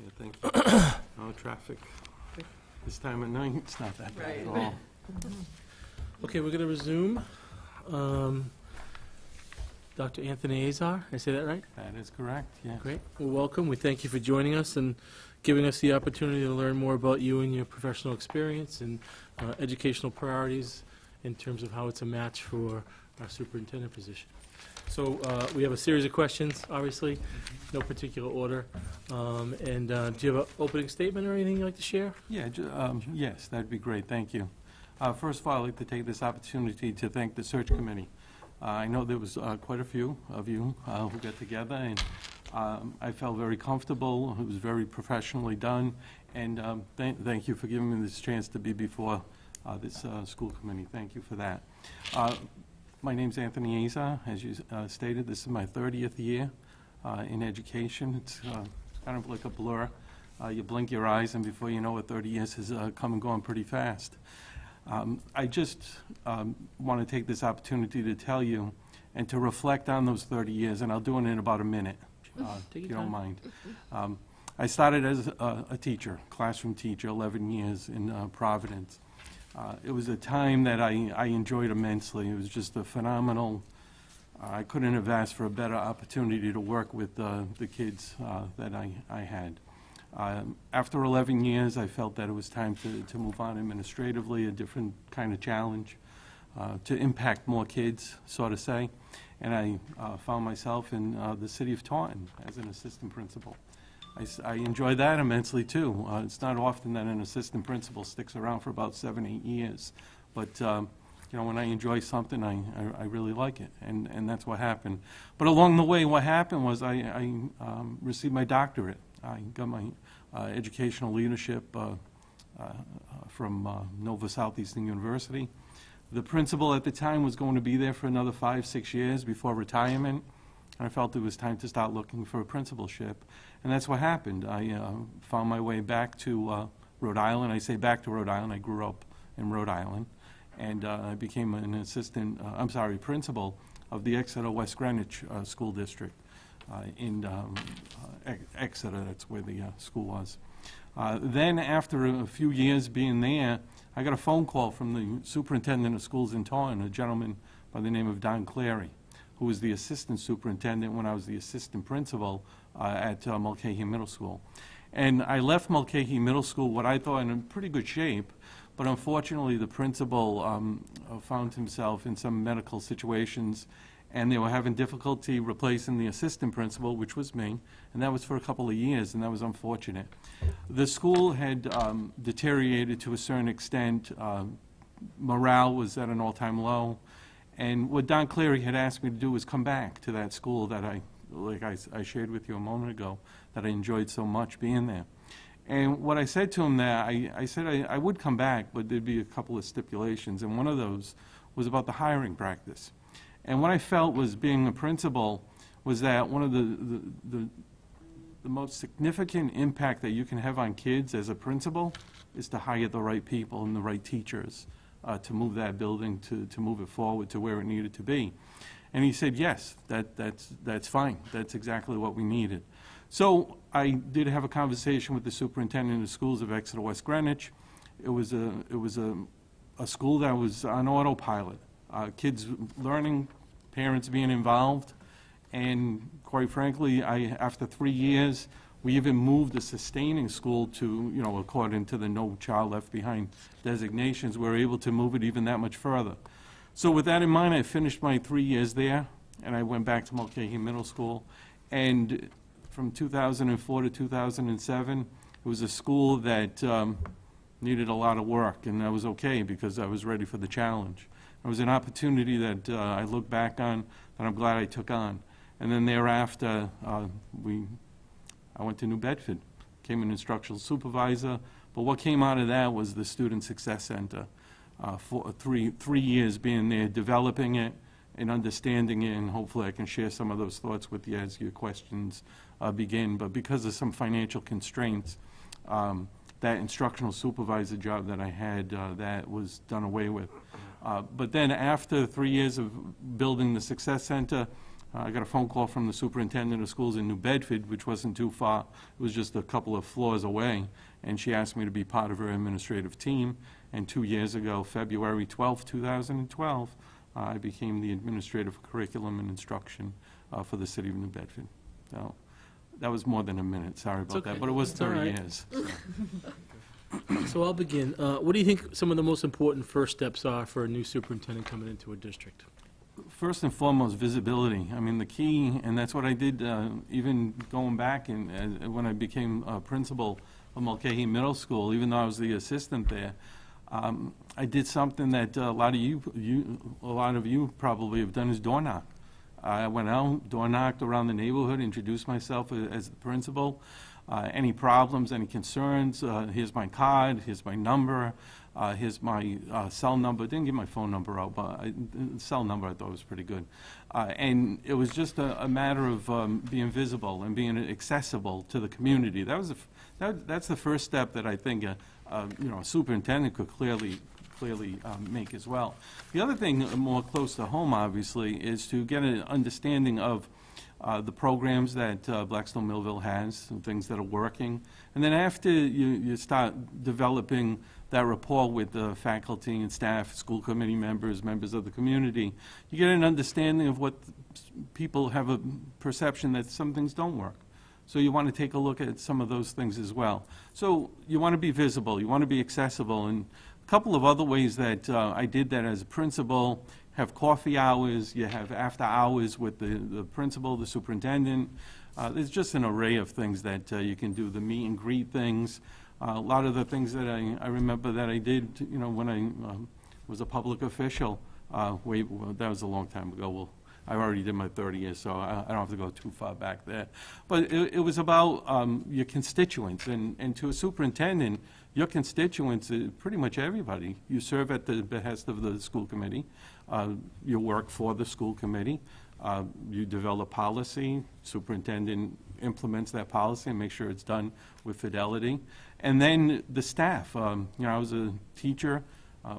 Yeah, thank you. No traffic. This time of night, it's not that bad at all. Okay, we're going to resume. Dr. Anthony Azar, I say that right? That is correct, yes. Great. Well, welcome. We thank you for joining us and giving us the opportunity to learn more about you and your professional experience and educational priorities in terms of how it's a match for our superintendent position. So we have a series of questions, obviously, no particular order. Do you have an opening statement or anything you'd like to share? Yeah, yes, that'd be great, thank you. First of all, I'd like to take this opportunity to thank the search committee. I know there was quite a few of you who got together, and I felt very comfortable. It was very professionally done, and thank you for giving me this chance to be before this school committee. Thank you for that. My name's Anthony Azar. As you stated, this is my 30th year in education. It's kind of like a blur. You blink your eyes, and before you know it, 30 years has come and gone pretty fast. I just want to take this opportunity to tell you and to reflect on those 30 years, and I'll do it in about a minute, if you don't mind. I started as a teacher, classroom teacher, 11 years in Providence. It was a time that I enjoyed immensely. It was just a phenomenal, I couldn't have asked for a better opportunity to work with the kids that I had. After 11 years, I felt that it was time to move on administratively, a different kind of challenge, to impact more kids, so to say. And I found myself in the city of Taunton as an assistant principal. I enjoyed that immensely, too. It's not often that an assistant principal sticks around for about 7, 8 years. But, you know, when I enjoy something, I really like it, and that's what happened. But along the way, what happened was I received my doctorate. I got my educational leadership from Nova Southeastern University. The principal at the time was going to be there for another 5, 6 years before retirement. I felt it was time to start looking for a principalship, and that's what happened. I found my way back to Rhode Island. I say back to Rhode Island. I grew up in Rhode Island, and I became an principal of the Exeter West Greenwich School District in Exeter. That's where the school was. Then, after a few years being there, I got a phone call from the superintendent of schools in Taunton, a gentleman by the name of Don Clary, who was the assistant superintendent when I was the assistant principal at Mulcahy Middle School. And I left Mulcahy Middle School, what I thought in pretty good shape, but unfortunately the principal found himself in some medical situations, and they were having difficulty replacing the assistant principal, which was me, and that was for a couple of years, and that was unfortunate. The school had deteriorated to a certain extent. Morale was at an all-time low. And what Don Clary had asked me to do was come back to that school that I shared with you a moment ago, that I enjoyed so much being there. And what I said to him there, I said I would come back, but there'd be a couple of stipulations, and one of those was about the hiring practice. And what I felt was, being a principal, was that one of the most significant impact that you can have on kids as a principal is to hire the right people and the right teachers to move that building, to move it forward to where it needed to be. And he said, yes, that's fine. That's exactly what we needed. So I did have a conversation with the superintendent of schools of Exeter West Greenwich. It was a school that was on autopilot. Kids learning, parents being involved, and quite frankly, after 3 years, we even moved the sustaining school to, you know, according to the No Child Left Behind designations, we were able to move it even that much further. So with that in mind, I finished my 3 years there, and I went back to Mulcahy Middle School. And from 2004 to 2007, it was a school that needed a lot of work, and that was okay because I was ready for the challenge. It was an opportunity that I look back on that I'm glad I took on. And then thereafter, I went to New Bedford, became an instructional supervisor, but what came out of that was the Student Success Center. For three years being there, developing it and understanding it, and hopefully I can share some of those thoughts with you as your questions begin. But because of some financial constraints, that instructional supervisor job that I had, that was done away with. But then after 3 years of building the Success Center, I got a phone call from the superintendent of schools in New Bedford, which wasn't too far. It was just a couple of floors away, and she asked me to be part of her administrative team. And 2 years ago, February 12, 2012, I became the administrator for curriculum and instruction for the city of New Bedford. So that was more than a minute, sorry about okay. that, but it was It's all 30 right. years. So I'll begin. What do you think some of the most important first steps are for a new superintendent coming into a district? First and foremost, visibility. I mean, the key, and that's what I did even going back when I became principal of Mulcahy Middle School, even though I was the assistant there. I did something that a lot of you probably have done, is door knock. I went out, door knocked around the neighborhood, introduced myself as the principal. Any problems, any concerns, here's my card, here's my number, here's my cell number. Didn't give my phone number out, but cell number I thought was pretty good. And it was just a matter of being visible and being accessible to the community. That's the first step that I think a superintendent could clearly make as well. The other thing, more close to home, obviously, is to get an understanding of the programs that Blackstone Millville has, and things that are working. And then after you start developing that rapport with the faculty and staff, school committee members, members of the community, you get an understanding of what people have a perception that some things don't work. So you want to take a look at some of those things as well. So you want to be visible, you want to be accessible, and a couple of other ways that I did that as a principal: have coffee hours, you have after hours with the principal, the superintendent. There's just an array of things that you can do, the meet and greet things. A lot of the things that I remember that I did, when I was a public official, that was a long time ago. Well, I already did my 30 years, so I don't have to go too far back there. But it was about your constituents, and to a superintendent, your constituents is pretty much everybody. You serve at the behest of the school committee. You work for the school committee. You develop policy. Superintendent implements that policy and makes sure it's done with fidelity. And then the staff. I was a teacher.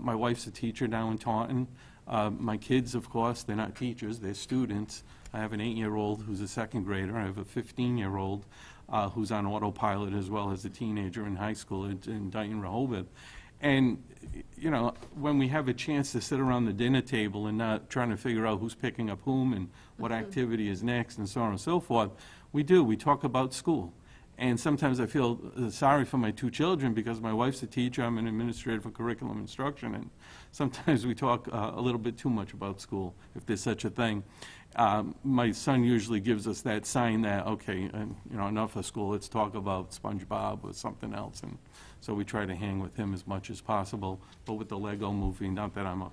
My wife's a teacher now in Taunton. My kids, of course, they're not teachers, they're students. I have an 8-year-old who's a second grader. I have a 15-year-old who's on autopilot, as well as a teenager in high school in Dayton, Rehoboth. And, when we have a chance to sit around the dinner table and not trying to figure out who's picking up whom and what activity is next and so on and so forth, we talk about school. And sometimes I feel sorry for my 2 children, because my wife's a teacher, I'm an administrator for curriculum instruction, and sometimes we talk a little bit too much about school, if there's such a thing. My son usually gives us that sign that, okay, enough of school, let's talk about SpongeBob or something else. And so we try to hang with him as much as possible. But with the Lego movie, not that I'm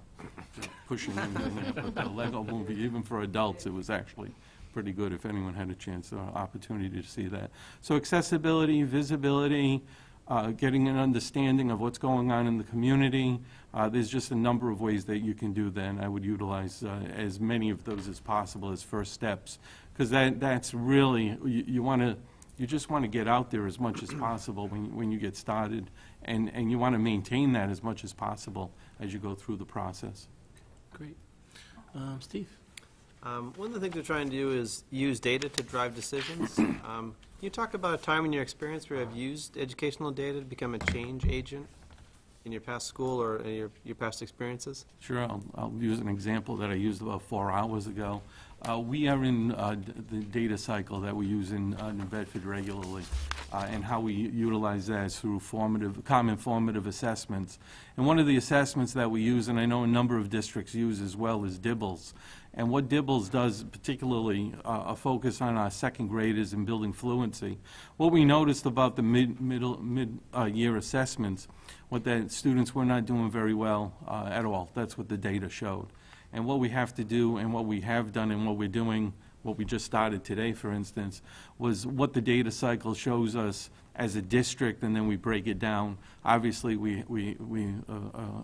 pushing him in there, but the Lego movie, even for adults, it was actually pretty good if anyone had a chance or opportunity to see that. So accessibility, visibility, getting an understanding of what's going on in the community. There's just a number of ways that you can do that, and I would utilize as many of those as possible as first steps, because that's really, you just want to get out there as much as possible when you get started, and you want to maintain that as much as possible as you go through the process. Great. Steve? One of the things we're trying to do is use data to drive decisions. Can you talk about a time in your experience where you have used educational data to become a change agent in your past school or in your past experiences? Sure, I'll use an example that I used about 4 hours ago. We are in the data cycle that we use in New Bedford regularly, and how we utilize that is through common formative assessments. And one of the assessments that we use, and I know a number of districts use as well, is DIBELS. And what DIBELS does, particularly a focus on our second graders and building fluency. What we noticed about the mid-year assessments, that students were not doing very well at all. That's what the data showed. And what we have to do, and what we have done, and what we're doing, what we just started today, for instance, was what the data cycle shows us as a district, and then we break it down. Obviously, we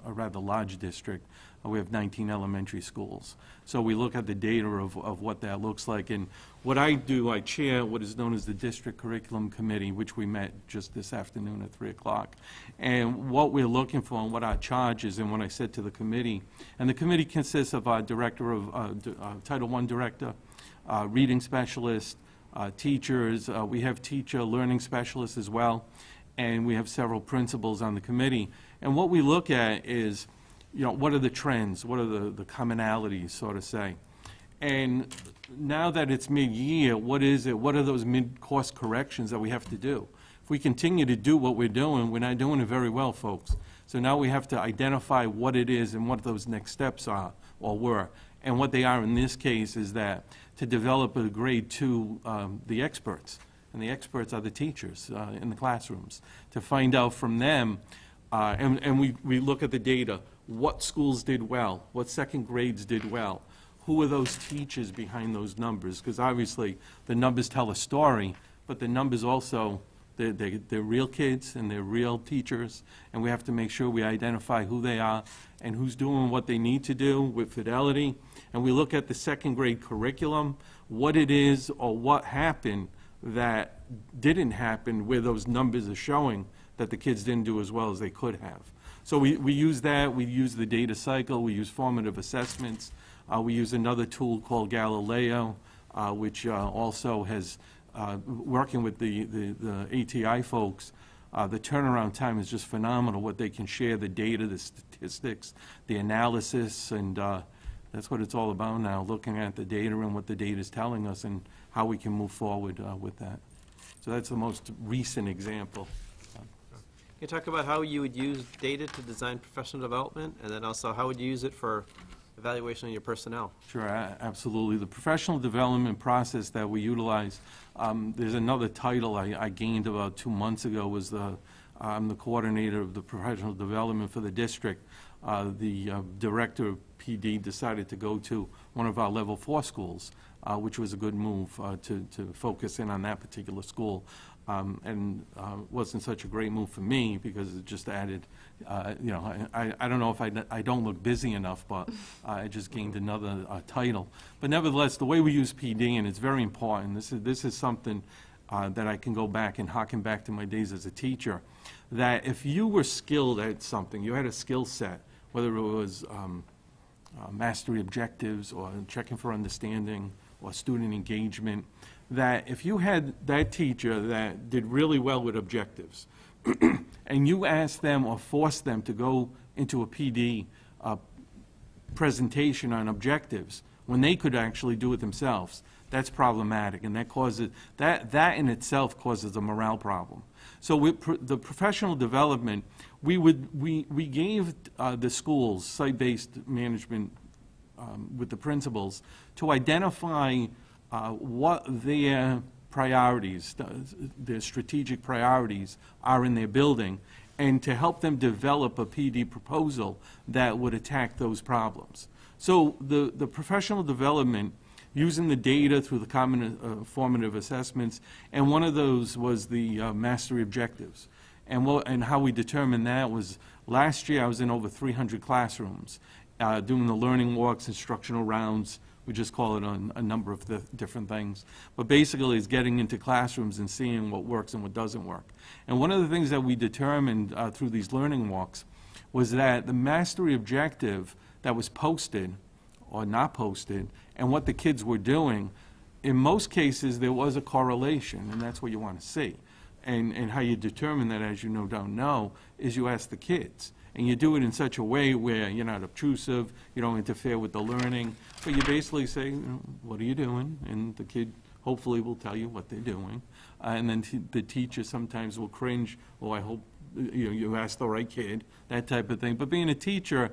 a rather large district. We have 19 elementary schools. So we look at the data of what that looks like. And what I do, I chair what is known as the District Curriculum Committee, which we met just this afternoon at 3 o'clock. And what we're looking for and what our charge is, and what I said to the committee, and the committee consists of our director of Title I director, reading specialist, teachers. We have teacher learning specialists as well, and we have several principals on the committee. And what we look at is, what are the trends? What are the commonalities, so to say? And now that it's mid-year, what is it? What are those mid-course corrections that we have to do? If we continue to do what we're not doing it very well, folks. So now we have to identify what it is and what those next steps are or were. And what they are in this case is that to develop a grade 2, the experts, and the experts are the teachers in the classrooms, to find out from them, and we look at the data, what schools did well, what second grades did well, who are those teachers behind those numbers, because obviously the numbers tell a story, but the numbers also, they're real kids and they're real teachers, and we have to make sure we identify who they are and who's doing what they need to do with fidelity. And we look at the second grade curriculum, what it is or what happened that didn't happen where those numbers are showing that the kids didn't do as well as they could have. So we use that, we use the data cycle, we use formative assessments, we use another tool called Galileo, which also has, working with the ATI folks, the turnaround time is just phenomenal, what they can share, the data, the statistics, the analysis, and that's what it's all about now, looking at the data and what the data is telling us and how we can move forward with that. So that's the most recent example. Can you talk about how you would use data to design professional development, and then also how would you use it for evaluation of your personnel? Sure, absolutely. The professional development process that we utilize, there's another title I gained about 2 months ago, was I'm the coordinator of the professional development for the district. The director of PD decided to go to one of our level 4 schools, which was a good move to focus in on that particular school. And wasn't such a great move for me because it just added, I don't know if I don't look busy enough, but I just gained another title. But nevertheless, the way we use PD, and it's very important, this is something that I can go back and harken back to my days as a teacher, that if you were skilled at something, you had a skill set, whether it was mastery objectives or checking for understanding or student engagement, that if you had that teacher that did really well with objectives, and you asked them or forced them to go into a PD presentation on objectives when they could actually do it themselves, that's problematic, and that causes, that in itself causes a morale problem. So with the professional development, we gave the schools site-based management with the principals to identify what their priorities, their strategic priorities are in their building, and to help them develop a PD proposal that would attack those problems. So the professional development, using the data through the common formative assessments, and one of those was the mastery objectives. And how we determined that was, last year I was in over 300 classrooms doing the learning walks, instructional rounds. We just call it a number of different things. But basically it's getting into classrooms and seeing what works and what doesn't work. And one of the things that we determined through these learning walks was that the mastery objective that was posted or not posted and what the kids were doing, in most cases there was a correlation, and that's what you want to see. And how you determine that, as you no doubt know, is you ask the kids. And you do it in such a way where you're not obtrusive, you don't interfere with the learning, but you basically say, what are you doing? And the kid hopefully will tell you what they're doing. And then the teacher sometimes will cringe, oh, I hope you asked the right kid, that type of thing. But being a teacher,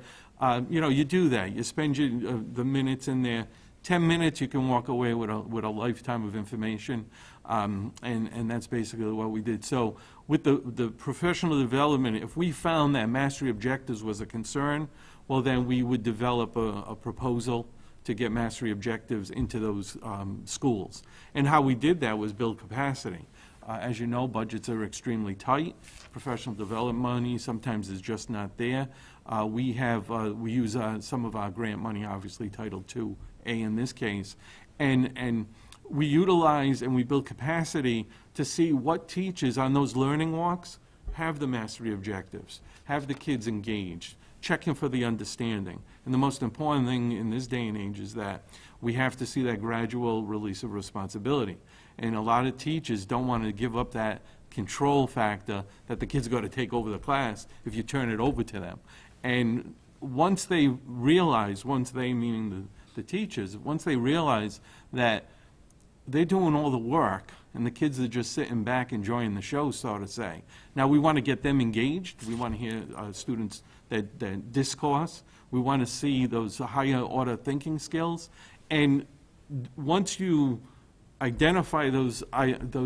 you do that. You spend the minutes in there. 10 minutes, you can walk away with a lifetime of information, and that's basically what we did. So with the professional development, if we found that mastery objectives was a concern, well, then we would develop a proposal to get mastery objectives into those schools. And how we did that was build capacity. As you know, budgets are extremely tight. Professional development money sometimes is just not there. We use some of our grant money, obviously Title II A in this case, and we utilize and we build capacity to see what teachers on those learning walks have the mastery objectives, have the kids engaged, checking for the understanding. And the most important thing in this day and age is that we have to see that gradual release of responsibility. And a lot of teachers don't want to give up that control factor that the kids got to take over the class if you turn it over to them. And once they realize, meaning the teachers, once they realize that they're doing all the work and the kids are just sitting back enjoying the show, so to say. Now, we want to get them engaged. We want to hear students that discourse. We want to see those higher order thinking skills. And once you identify those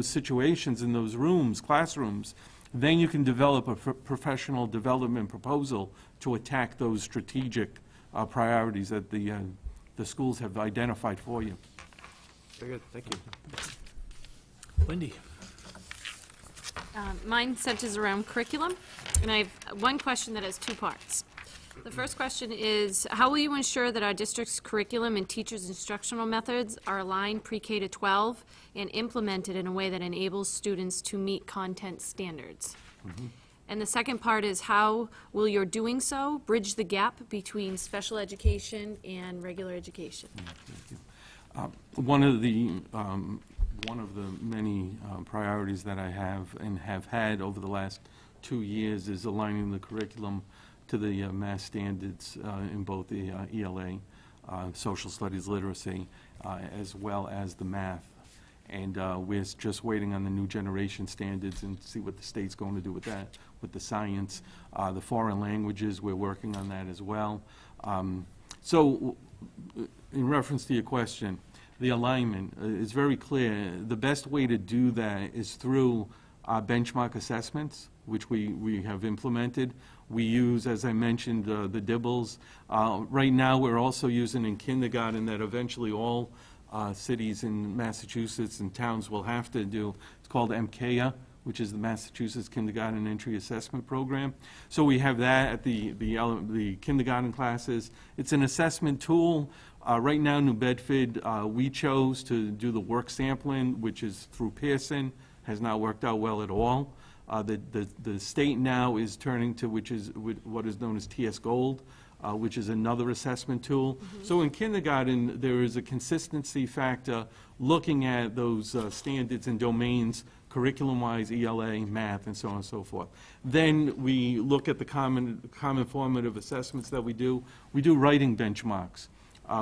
situations in those rooms, classrooms, then you can develop a professional development proposal to attack those strategic priorities that the schools have identified for you. Very good, thank you. Wendy? Mine centers around curriculum, and I have one question that has two parts. The first question is, how will you ensure that our district's curriculum and teachers' instructional methods are aligned pre-K to 12 and implemented in a way that enables students to meet content standards? And the second part is, how will your doing so bridge the gap between special education and regular education? One of the many priorities that I have and have had over the last 2 years is aligning the curriculum to the math standards in both the ELA, social studies literacy, as well as the math. And we're just waiting on the new generation standards and see what the state's going to do with that, with the science. The foreign languages, we're working on that as well. So in reference to your question, the alignment is very clear. The best way to do that is through benchmark assessments, which we have implemented. We use, as I mentioned, the DIBELS. Right now, we're also using in kindergarten that eventually all cities in Massachusetts and towns will have to do. It's called MCAA, which is the Massachusetts Kindergarten Entry Assessment Program. So we have that at the kindergarten classes. It's an assessment tool. Right now, New Bedford, we chose to do the work sampling, which is through Pearson, has not worked out well at all. The state now is turning to what is known as TS Gold, which is another assessment tool. So in kindergarten, there is a consistency factor looking at those standards and domains, curriculum-wise, ELA, math, and so on and so forth. Then we look at the common formative assessments that we do. We do writing benchmarks.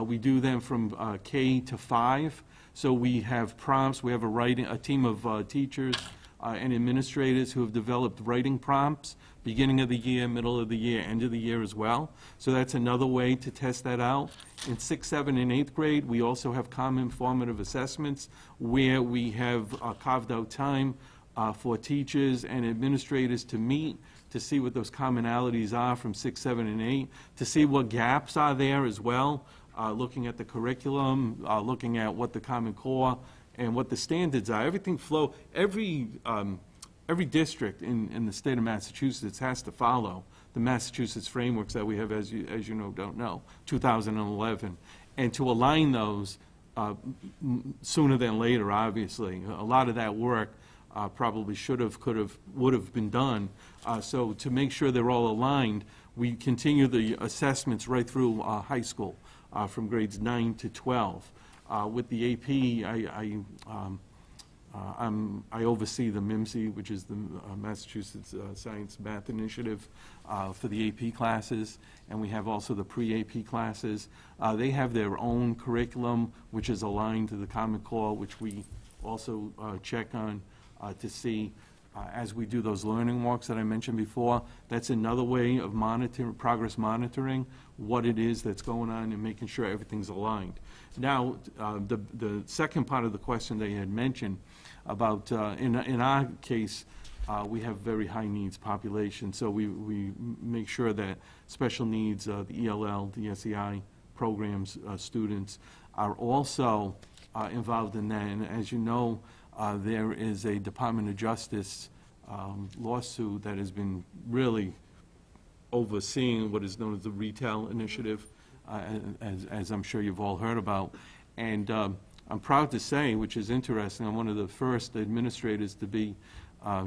We do them from K to 5. So we have prompts. We have a team of teachers and administrators who have developed writing prompts, beginning of the year, middle of the year, end of the year as well. So that's another way to test that out. In 6th, 7th, and 8th grade, we also have common formative assessments where we have carved out time for teachers and administrators to meet, to see what those commonalities are from 6, 7, and 8, to see what gaps are there as well, looking at the curriculum, looking at what the Common Core and what the standards are. Every district in the state of Massachusetts has to follow the Massachusetts frameworks that we have, as you know, 2011. And to align those sooner than later, obviously. A lot of that work probably should have, could have, would have been done. So to make sure they're all aligned, we continue the assessments right through high school, from grades 9 to 12. With the AP, I oversee the MIMSI, which is the Massachusetts Science Math Initiative, for the AP classes, and we have also the pre-AP classes. They have their own curriculum, which is aligned to the Common Core, which we also check on to see as we do those learning walks that I mentioned before. That's another way of progress monitoring what it is that's going on and making sure everything's aligned. Now, the second part of the question that you had mentioned about, in our case, we have very high needs population, so we make sure that special needs, the ELL, the SEI programs, students are also involved in that. And as you know, there is a Department of Justice lawsuit that has been really overseeing what is known as the Retail Initiative, as I'm sure you've all heard about. And I'm proud to say, which is interesting, I'm one of the first administrators to be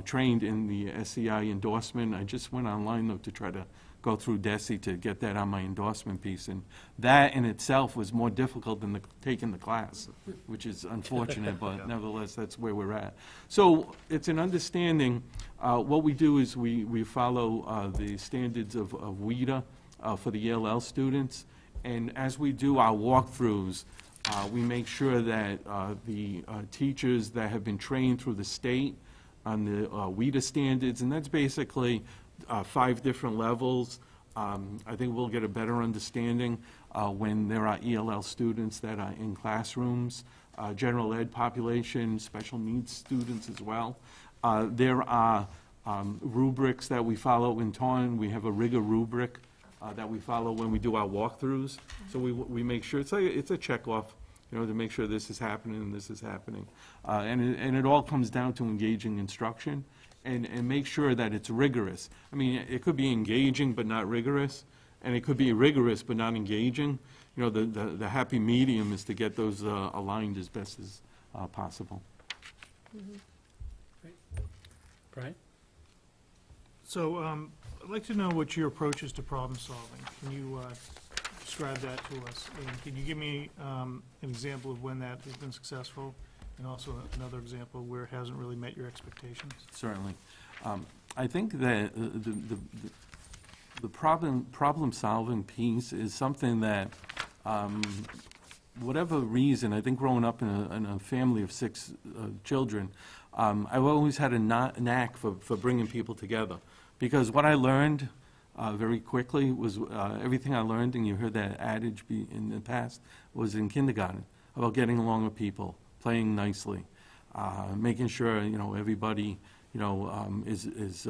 trained in the SEI endorsement. I just went online, though, to try to go through DESE to get that on my endorsement piece. And that in itself was more difficult than taking the class, which is unfortunate, but nevertheless, that's where we're at. So it's an understanding. What we do is we follow the standards of WIDA for the ELL students. And as we do our walkthroughs, we make sure that the teachers that have been trained through the state on the WIDA standards, and that's basically 5 different levels. I think we'll get a better understanding when there are ELL students that are in classrooms, general ed population, special needs students as well. There are rubrics that we follow in Taunton. We have a rigor rubric that we follow when we do our walkthroughs. So we make sure, it's a check-off, you know, to make sure this is happening and this is happening. And it all comes down to engaging instruction and make sure that it's rigorous. I mean, it could be engaging but not rigorous, and it could be rigorous but not engaging. You know, the happy medium is to get those aligned as best as possible. Great. Brian? So I'd like to know what your approach is to problem solving. Can you describe that to us? And can you give me an example of when that has been successful, and also another example where it hasn't really met your expectations? Certainly. I think that the problem-solving piece is something that, whatever reason, I think growing up in a family of 6 children, I've always had a knack for bringing people together. Because what I learned very quickly was everything I learned, and you heard that adage in the past, was in kindergarten, about getting along with people, playing nicely, making sure, you know, everybody, you know, is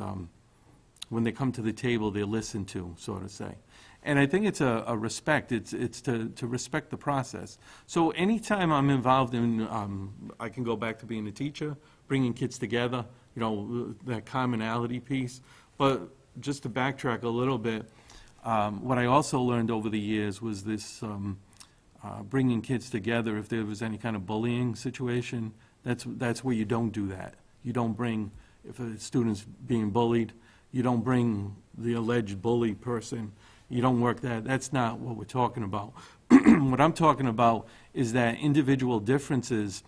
when they come to the table, they're listened to, so to say. And I think it's a respect. It's to respect the process. So anytime I'm involved in, I can go back to being a teacher, bringing kids together, you know, that commonality piece. But just to backtrack a little bit, what I also learned over the years was this bringing kids together. If there was any kind of bullying situation, that's where you don't do that. You don't bring, if a student's being bullied, you don't bring the alleged bully person. You don't work that. That's not what we're talking about. What I'm talking about is that individual differences,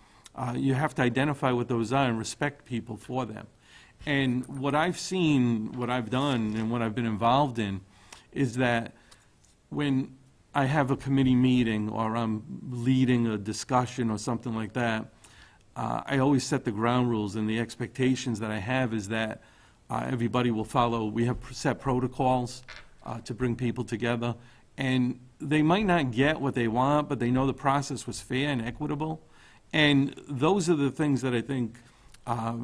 you have to identify what those are and respect people for them. And what I've seen, what I've done, and what I've been involved in is that when I have a committee meeting or I'm leading a discussion or something like that, I always set the ground rules, and the expectations that I have is that everybody will follow. We have set protocols to bring people together, and they might not get what they want, but they know the process was fair and equitable. And those are the things that I think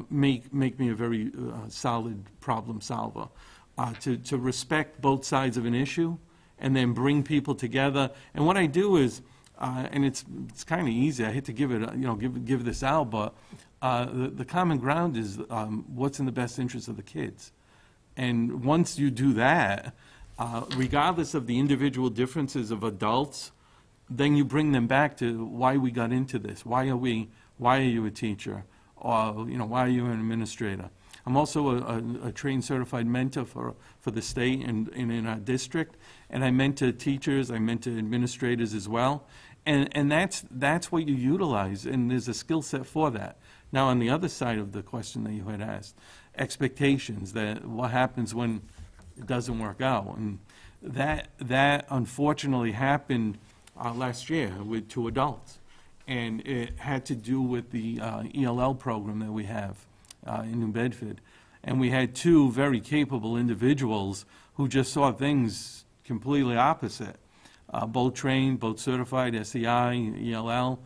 make me a very solid problem solver. To respect both sides of an issue and then bring people together. And what I do is, and it's kind of easy, I hate to give it, give this out, but the common ground is what's in the best interest of the kids. And once you do that, regardless of the individual differences of adults, then you bring them back to why we got into this. Why are you a teacher? Or, why are you an administrator? I'm also a trained certified mentor for the state and in our district, and I mentor teachers, I mentor administrators as well, and that's what you utilize, and there's a skill set for that. Now, on the other side of the question that you had asked, expectations, that what happens when it doesn't work out, and that unfortunately happened last year with 2 adults. And it had to do with the ELL program that we have in New Bedford. And we had 2 very capable individuals who just saw things completely opposite. Both trained, both certified, SEI, ELL.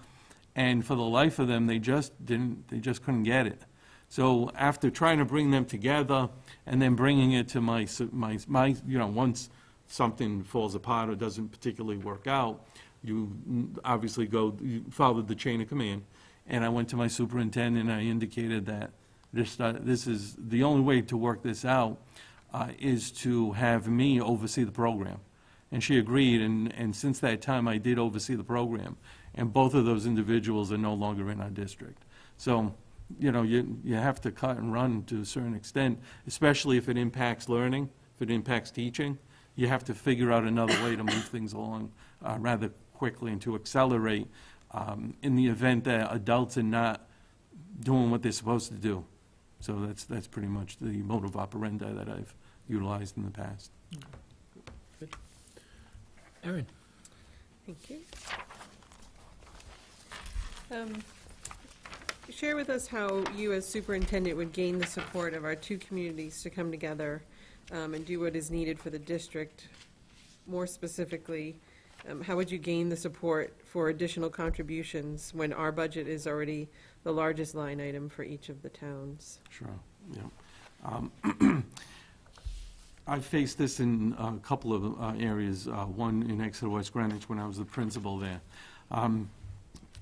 And for the life of them, they just couldn't get it. So after trying to bring them together and then bringing it to my once something falls apart or doesn't particularly work out, you obviously you follow the chain of command, And I went to my superintendent, and I indicated that this is, the only way to work this out is to have me oversee the program. And she agreed, and since that time, I did oversee the program. And both of those individuals are no longer in our district. So, you know, you have to cut and run to a certain extent, especially if it impacts learning, if it impacts teaching. You have to figure out another way to move things along rather quickly and to accelerate in the event that adults are not doing what they're supposed to do. So that's pretty much the modus operandi that I've utilized in the past. Erin? Thank you. Share with us how you as superintendent would gain the support of our two communities to come together and do what is needed for the district. More specifically, how would you gain the support for additional contributions when our budget is already the largest line item for each of the towns? Sure, yeah. I've faced this in a couple of areas, one in Exeter West Greenwich when I was the principal there.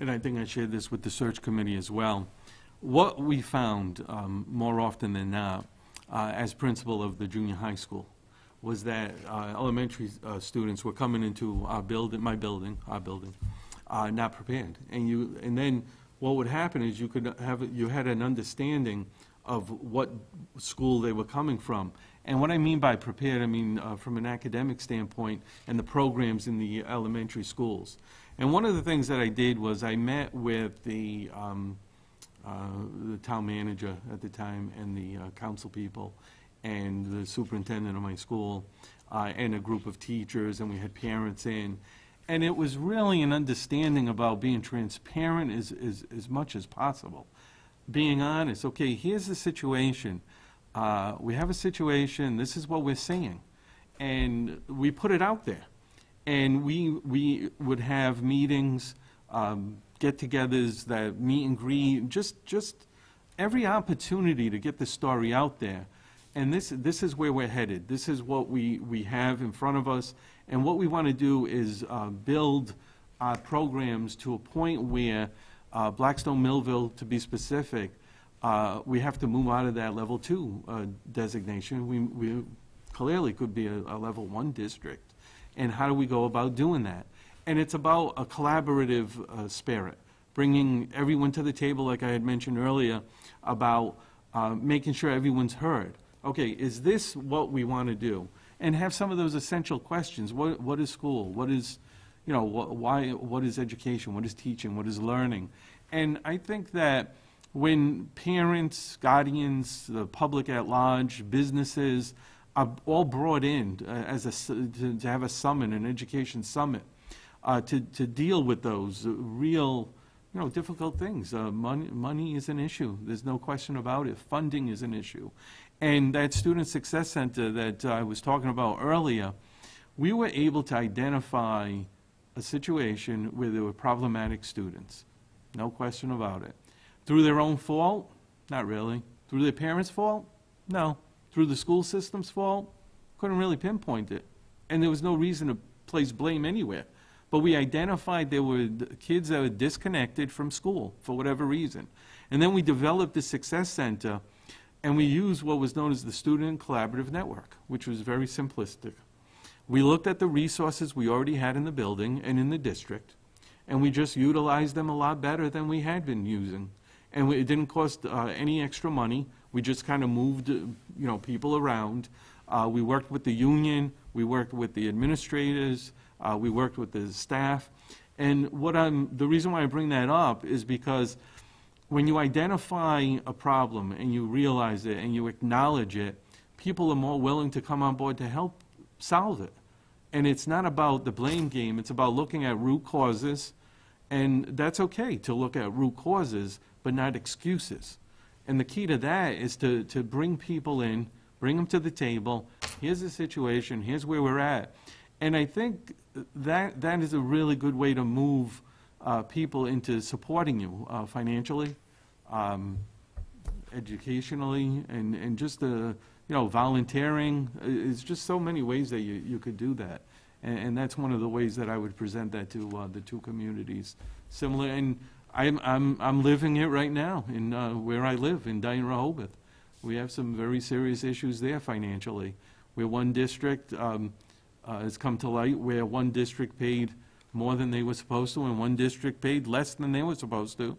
And I think I shared this with the search committee as well. What we found more often than not as principal of the junior high school was that elementary students were coming into our building, our building, not prepared. And then what would happen is you had an understanding of what school they were coming from. And what I mean by prepared, I mean from an academic standpoint and the programs in the elementary schools. And one of the things that I did was I met with the town manager at the time and the council people and the superintendent of my school and a group of teachers, and we had parents in. And it was really an understanding about being transparent as much as possible. Being honest, okay, here's the situation. We have a situation, this is what we're seeing. And we put it out there. And we would have meetings, get-togethers, that meet and greet, just every opportunity to get the story out there. And this is where we're headed. This is what we have in front of us. And what we want to do is build our programs to a point where Blackstone Millville, to be specific, we have to move out of that level 2 designation. We clearly could be a level 1 district. And how do we go about doing that? And it's about a collaborative spirit, bringing everyone to the table, like I had mentioned earlier, about making sure everyone's heard. Okay, is this what we want to do? And have some of those essential questions. What is school? What is, you know, what is education? What is teaching? What is learning? And I think that when parents, guardians, the public at large, businesses, are all brought in to have a summit, an education summit, to deal with those real, you know, difficult things. Money is an issue. There's no question about it. Funding is an issue. And that Student Success Center that I was talking about earlier, we were able to identify a situation where there were problematic students. No question about it. Through their own fault? Not really. Through their parents' fault? No. Through the school system's fault? Couldn't really pinpoint it. And there was no reason to place blame anywhere. But we identified there were kids that were disconnected from school for whatever reason. And then we developed the Success Center, and we used what was known as the Student Collaborative Network, which was very simplistic. We looked at the resources we already had in the building and in the district, and we just utilized them a lot better than we had been using. And it didn't cost any extra money. We just kind of moved, you know, people around. We worked with the union. We worked with the administrators. We worked with the staff. And the reason why I bring that up is because when you identify a problem and you realize it and you acknowledge it, people are more willing to come on board to help solve it. And it's not about the blame game. It's about looking at root causes. And that's okay to look at root causes, but not excuses. And the key to that is to bring people in, bring them to the table. Here's the situation. Here's where we're at. And I think that is a really good way to move people into supporting you financially, educationally, and just volunteering. It's just so many ways that you could do that. And that's one of the ways that I would present that to the two communities. Similar, and I'm living it right now in where I live, in Dayton, Rehoboth. We have some very serious issues there financially, where one district has come to light, where one district paid more than they were supposed to, and one district paid less than they were supposed to.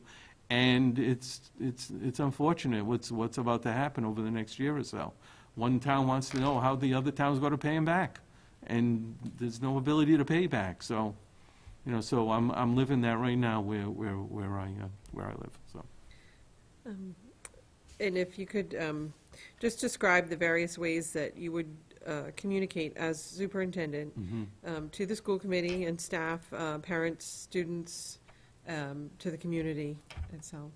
And it's unfortunate what's about to happen over the next year or so. One town wants to know how the other town's going to pay them back, and there's no ability to pay back. So, you know, so I'm living that right now where I live. So. And if you could just describe the various ways that you would communicate as superintendent to the school committee and staff, parents, students, to the community itself.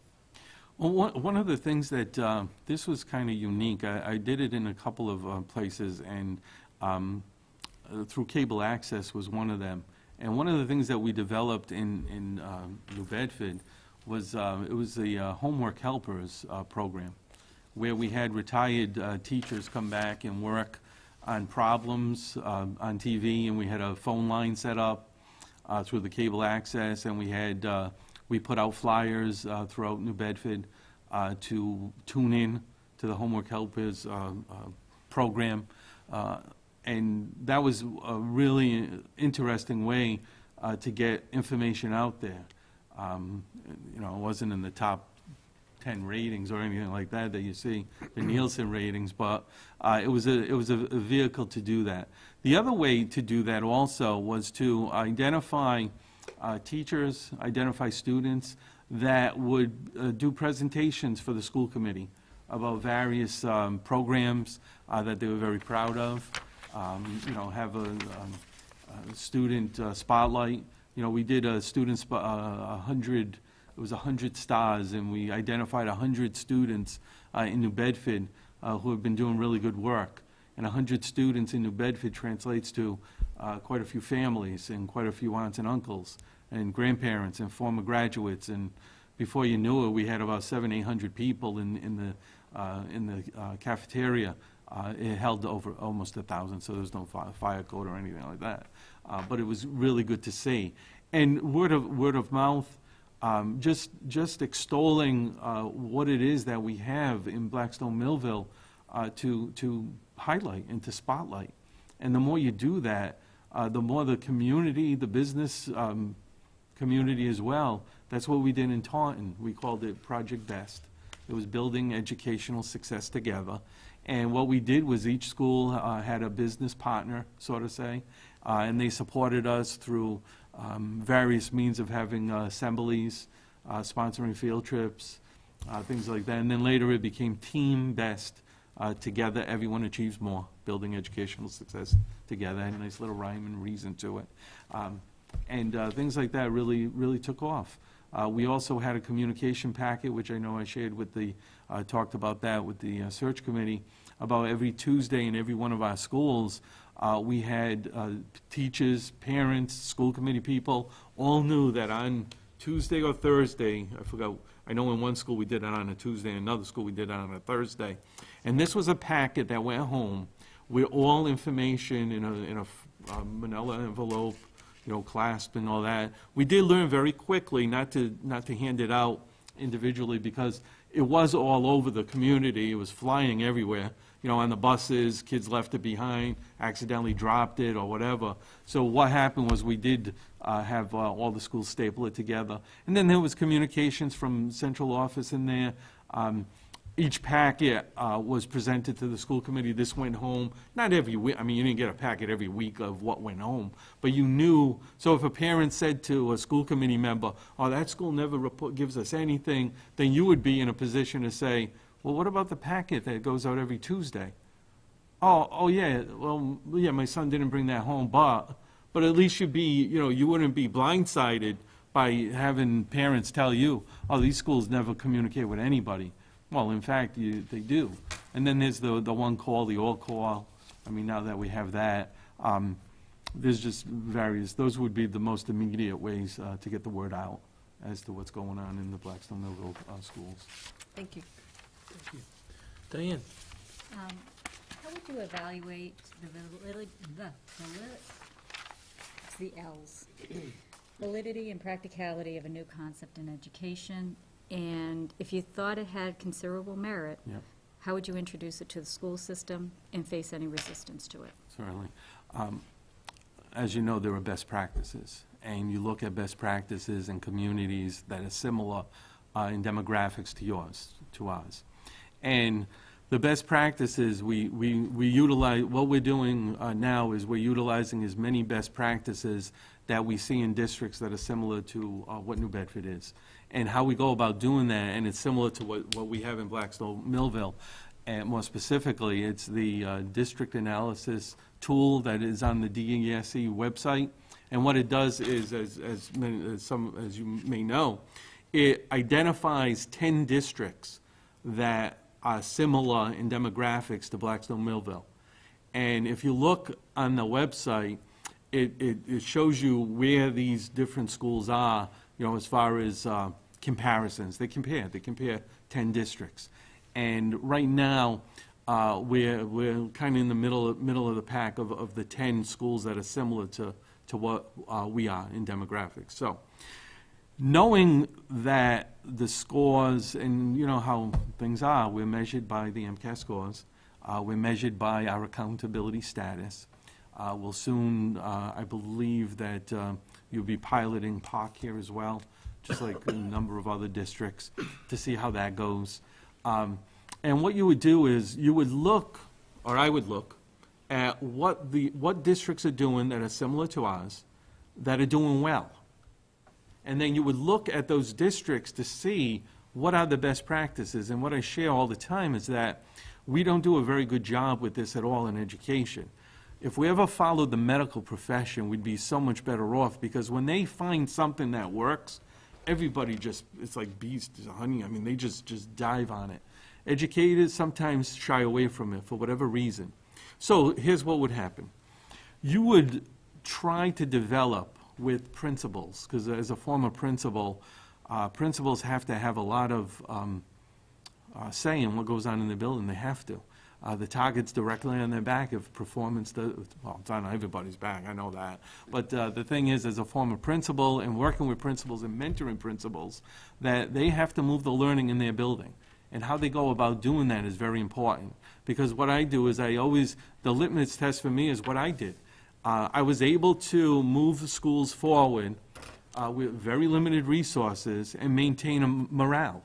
Well, one of the things that, this was kind of unique, I did it in a couple of places, and through cable access was one of them. And one of the things that we developed in New Bedford was, it was the Homework Helpers program, where we had retired teachers come back and work on problems on TV, and we had a phone line set up through the cable access, and we put out flyers throughout New Bedford to tune in to the Homework Helpers program. And that was a really interesting way to get information out there. You know, it wasn't in the top 10 ratings or anything like that you see, the Nielsen ratings, but it was a vehicle to do that. The other way to do that also was to identify teachers, identify students that would do presentations for the school committee about various programs that they were very proud of. You know, have a student spotlight. You know, we did a student 100. It was 100 stars, and we identified 100 students in New Bedford who have been doing really good work. And 100 students in New Bedford translates to quite a few families and quite a few aunts and uncles and grandparents and former graduates. And before you knew it, we had about 700-800 people in the cafeteria. It held over almost 1,000, so there was no fire code or anything like that. But it was really good to see. And word of mouth, just extolling what it is that we have in Blackstone Millville to highlight and to spotlight. And the more you do that, the more the community, the business community as well. That's what we did in Taunton. We called it Project Best. It was building educational success together. And what we did was each school had a business partner, so to say, and they supported us through various means of having assemblies, sponsoring field trips, things like that. And then later it became Team Best. Together, everyone achieves more, building educational success together. Had a nice little rhyme and reason to it. And things like that really took off. We also had a communication packet, which I know I shared with talked about that with the search committee, about every Tuesday in every one of our schools. We had teachers, parents, school committee people, all knew that on Tuesday or Thursday, I forgot, I know in one school we did it on a Tuesday, in another school we did it on a Thursday. And this was a packet that went home with all information in a manila envelope, you know, clasped and all that. We did learn very quickly not to hand it out individually, because it was all over the community. It was flying everywhere, you know, on the buses. Kids left it behind, accidentally dropped it or whatever. So what happened was we did have all the schools staple it together. And then there was communications from central office in there. Each packet was presented to the school committee. This went home, not every week. I mean, you didn't get a packet every week of what went home, but you knew. So if a parent said to a school committee member, oh, that school never gives us anything, then you would be in a position to say, well, what about the packet that goes out every Tuesday? Oh yeah, well, yeah, my son didn't bring that home, but at least you'd be, you know, you wouldn't be blindsided by having parents tell you, oh, these schools never communicate with anybody. Well, in fact, they do. And then there's the one call, the all call. I mean, now that we have that, there's just various, those would be the most immediate ways to get the word out as to what's going on in the Blackstone Millville schools. Thank you. Thank you. Diane? How would you evaluate the validity and practicality of a new concept in education, and if you thought it had considerable merit, Yep. how would you introduce it to the school system and face any resistance to it? Certainly. As you know, there are best practices, and you look at best practices in communities that are similar in demographics to ours. And the best practices, we utilize, what we're doing now is we're utilizing as many best practices that we see in districts that are similar to what New Bedford is. And how we go about doing that, and it's similar to what we have in Blackstone Millville. And more specifically, it's the district analysis tool that is on the DESE website. And what it does is, as you may know, it identifies 10 districts that are similar in demographics to Blackstone Millville. And if you look on the website, it shows you where these different schools are, you know, as far as comparisons. They compare 10 districts. And right now, we're kind of in the middle of the pack of the 10 schools that are similar to what we are in demographics. So, knowing that the scores, and you know how things are, we're measured by the MCAS scores, we're measured by our accountability status. We'll soon, I believe that you'll be piloting POC here as well, just like a number of other districts, to see how that goes. And what you would do is you would look, or I would look, at what districts are doing that are similar to ours, that are doing well. And then you would look at those districts to see what are the best practices. And what I share all the time is that we don't do a very good job with this at all in education. If we ever followed the medical profession, we'd be so much better off, because when they find something that works, everybody just, it's like bees to honey. I mean, they just dive on it. Educators sometimes shy away from it for whatever reason. So here's what would happen. You would try to develop with principals, because as a former principal, principals have to have a lot of say in what goes on in the building. They have to. The target's directly on their back if performance does, well, it's on everybody's back, I know that. But the thing is, as a former principal and working with principals and mentoring principals, that they have to move the learning in their building. And how they go about doing that is very important. Because what I do is the litmus test for me is what I did. I was able to move the schools forward with very limited resources and maintain a morale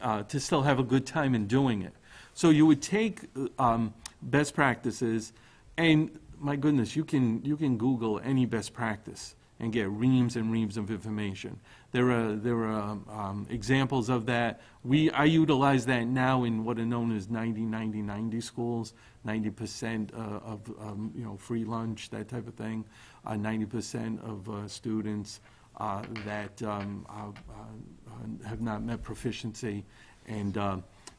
to still have a good time in doing it. So you would take best practices, and my goodness, you can Google any best practice and get reams and reams of information. There are examples of that. I utilize that now in what are known as 90-90-90 schools. 90% of free lunch, that type of thing. 90% of students that have not met proficiency, and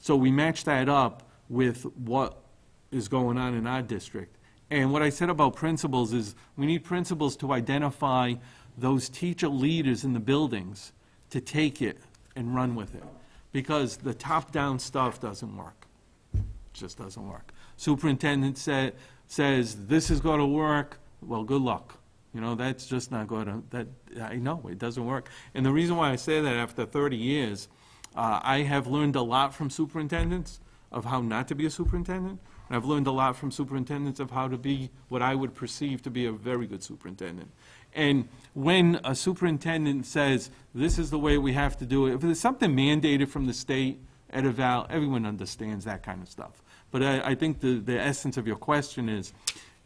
so we match that up with what is going on in our district. And what I said about principals is we need principals to identify those teacher leaders in the buildings to take it and run with it. Because the top-down stuff doesn't work. It just doesn't work. Superintendent says this is going to work, well, good luck. You know, that's just not going to, I know, it doesn't work. And the reason why I say that, after 30 years, I have learned a lot from superintendents of how not to be a superintendent. And I've learned a lot from superintendents of how to be what I would perceive to be a very good superintendent. And when a superintendent says, this is the way we have to do it, if there's something mandated from the state at a val, everyone understands that kind of stuff. But I think the essence of your question is,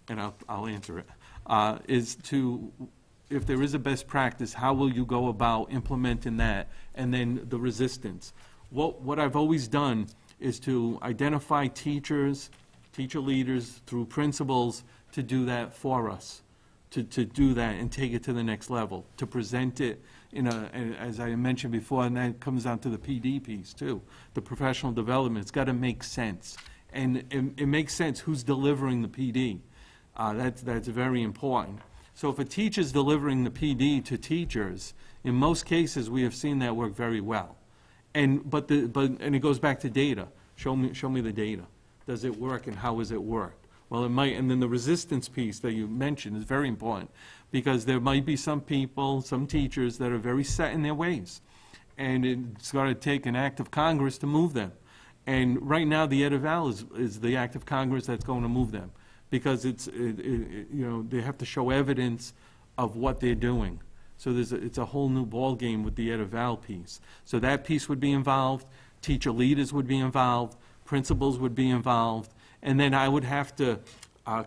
and I'll answer it, is to, if there is a best practice, how will you go about implementing that? And then the resistance. What I've always done is to identify teachers, teacher leaders, through principals, to do that for us, to do that and take it to the next level, to present it in as I mentioned before, and that comes down to the PD piece too, the professional development. It's got to make sense. And it makes sense who's delivering the PD. That's very important. So if a teacher's delivering the PD to teachers, in most cases we have seen that work very well. And it goes back to data. Show me the data. Does it work, and how has it worked? Well, it might, and then the resistance piece that you mentioned is very important, because there might be some people, some teachers that are very set in their ways, and it's got to take an act of Congress to move them. And right now, the Ed-Eval is the act of Congress that's going to move them, because you know, they have to show evidence of what they're doing. So it's a whole new ballgame with the Ed-Eval piece. So that piece would be involved, teacher leaders would be involved, principals would be involved, and then I would have to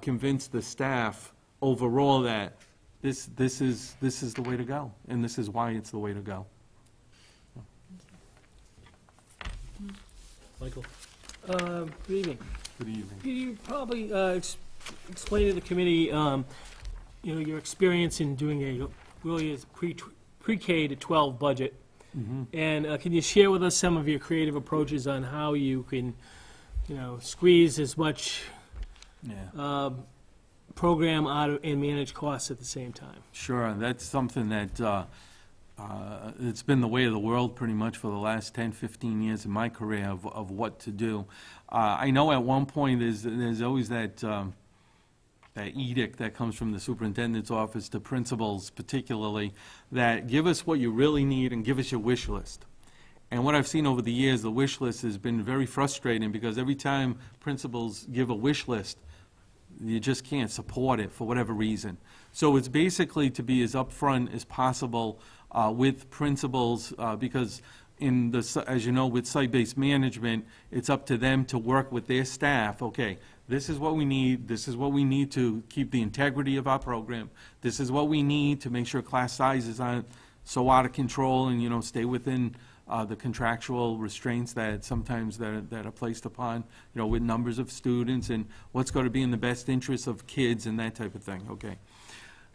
convince the staff overall that this is the way to go, and this is why it's the way to go. Michael? Good evening. Good evening. Could you probably explain to the committee, you know, your experience in doing a really is pre-K to 12 budget? And can you share with us some of your creative approaches on how you can, you know, squeeze as much Yeah. program out of and manage costs at the same time? Sure, that's something that it's been the way of the world pretty much for the last 10, 15 years in my career of what to do. I know at one point there's always that edict that comes from the superintendent's office to principals particularly, that give us what you really need and give us your wish list. And what I've seen over the years, the wish list has been very frustrating, because every time principals give a wish list, you just can't support it for whatever reason. So it's basically to be as upfront as possible with principals, because as you know, with site-based management, it's up to them to work with their staff. Okay, this is what we need. This is what we need to keep the integrity of our program. This is what we need to make sure class sizes aren't so out of control, and, you know, stay within the contractual restraints that sometimes that are placed upon, you know, with numbers of students, and what's going to be in the best interest of kids and that type of thing. Okay.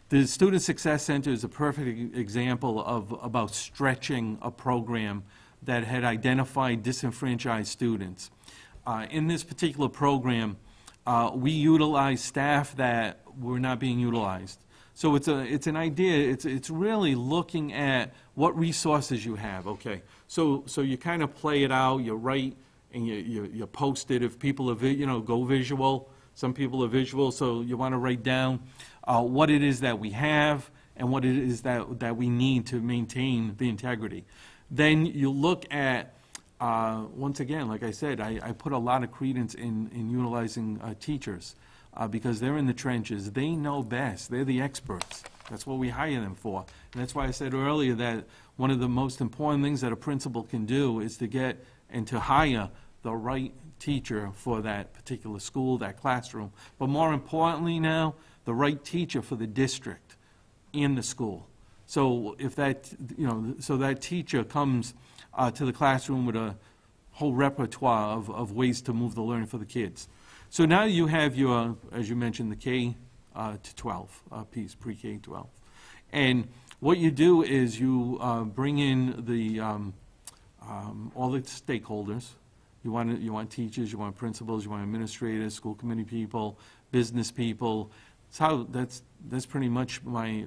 The Student Success Center is a perfect example of about stretching a program that had identified disenfranchised students. In this particular program, we utilize staff that were not being utilized. So it's an idea. It's really looking at what resources you have. Okay, so you kind of play it out. You write and you post it. If people are go visual. Some people are visual, so you want to write down what it is that we have and what it is that we need to maintain the integrity. Then you look at, once again, like I said, I put a lot of credence in utilizing teachers because they're in the trenches. They know best. They're the experts. That's what we hire them for. And that's why I said earlier that one of the most important things that a principal can do is to get and to hire the right teacher for that particular school, that classroom. But more importantly now, the right teacher for the district in the school. So if that, so that teacher comes to the classroom with a whole repertoire of ways to move the learning for the kids. So now you have your, as you mentioned, the K to 12 piece, pre-K 12. And what you do is you bring in the all the stakeholders. You want teachers, you want principals, you want administrators, school committee people, business people. That's pretty much my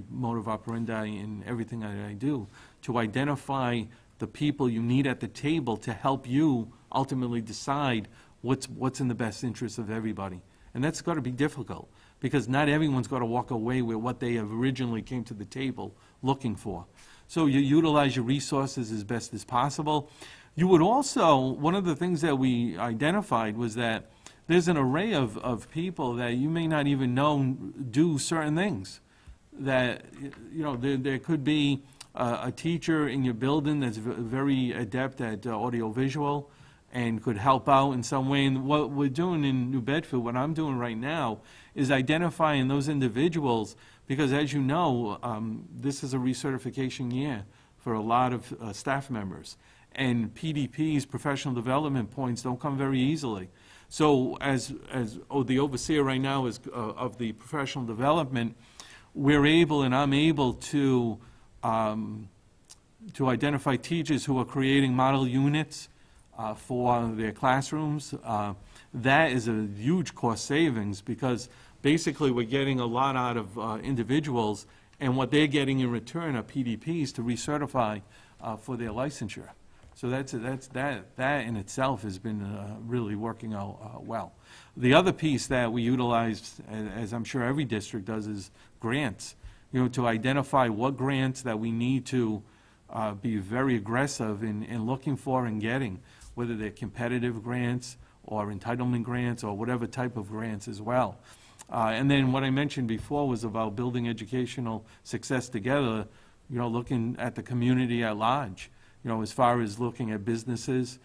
modus operandi in everything that I do, to identify the people you need at the table to help you ultimately decide what's in the best interest of everybody. And that's got to be difficult, because not everyone's got to walk away with what they have originally came to the table looking for. So you utilize your resources as best as possible. You would also, one of the things that we identified was that there's an array of people that you may not even know do certain things. That, there could be a teacher in your building that's very adept at audiovisual and could help out in some way. And what we're doing in New Bedford, what I'm doing right now, is identifying those individuals, because as you know, this is a recertification year for a lot of staff members. And PDPs, professional development points, don't come very easily. So as the overseer right now is of the professional development, we're able, and I'm able to identify teachers who are creating model units for their classrooms. That is a huge cost savings, because basically we're getting a lot out of individuals, and what they're getting in return are PDPs to recertify for their licensure. So that in itself has been really working out well. The other piece that we utilized, as I'm sure every district does, is grants. You know, to identify what grants that we need to be very aggressive in looking for and getting, whether they're competitive grants or entitlement grants or whatever type of grants as well. And then what I mentioned before was about building educational success together, you know, looking at the community at large, you know, as far as looking at businesses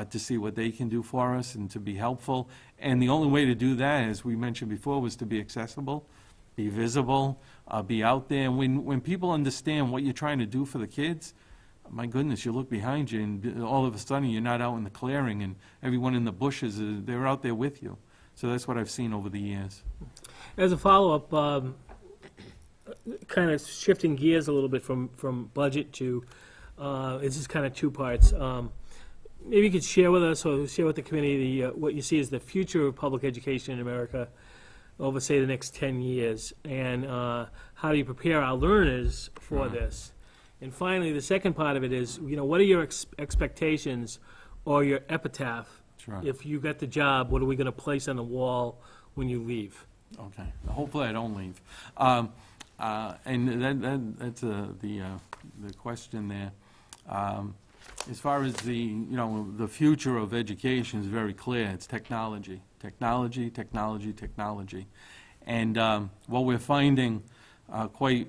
to see what they can do for us and to be helpful. And the only way to do that, as we mentioned before, was to be accessible, be visible, be out there. And when people understand what you're trying to do for the kids, my goodness, you look behind you and all of a sudden you're not out in the clearing and everyone in the bushes, they're out there with you. So that's what I've seen over the years. As a follow-up, kind of shifting gears a little bit from budget to, this is kind of two parts. Maybe you could share with us or share with the committee what you see as the future of public education in America over, say, the next 10 years, and how do you prepare our learners for this? And finally, the second part of it is, you know, what are your expectations or your epitaph? Sure. If you got the job, what are we going to place on the wall when you leave? Okay. Hopefully I don't leave. And that's the question there. As far as the future of education is very clear. It's technology, technology, technology, technology. And what we're finding quite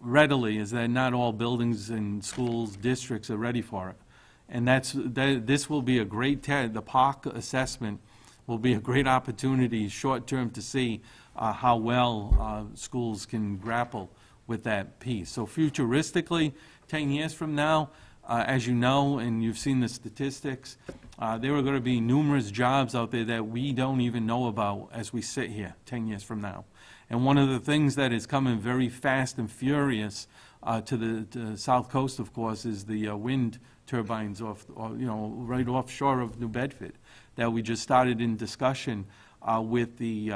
readily is that not all buildings and schools, districts are ready for it. And this will be a great test. The POC assessment will be a great opportunity short-term to see how well schools can grapple with that piece. So futuristically, 10 years from now, as you know, and you've seen the statistics, there are going to be numerous jobs out there that we don't even know about as we sit here 10 years from now. And one of the things that is coming very fast and furious to the south coast, of course, is the wind turbines right offshore of New Bedford that we just started in discussion with the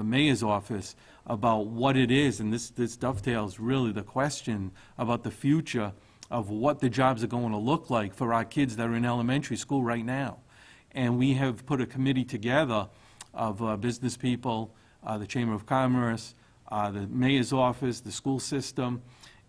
mayor's office about what it is, and this dovetails really the question about the future of what the jobs are going to look like for our kids that are in elementary school right now. And we have put a committee together of business people, the Chamber of Commerce, the mayor's office, the school system,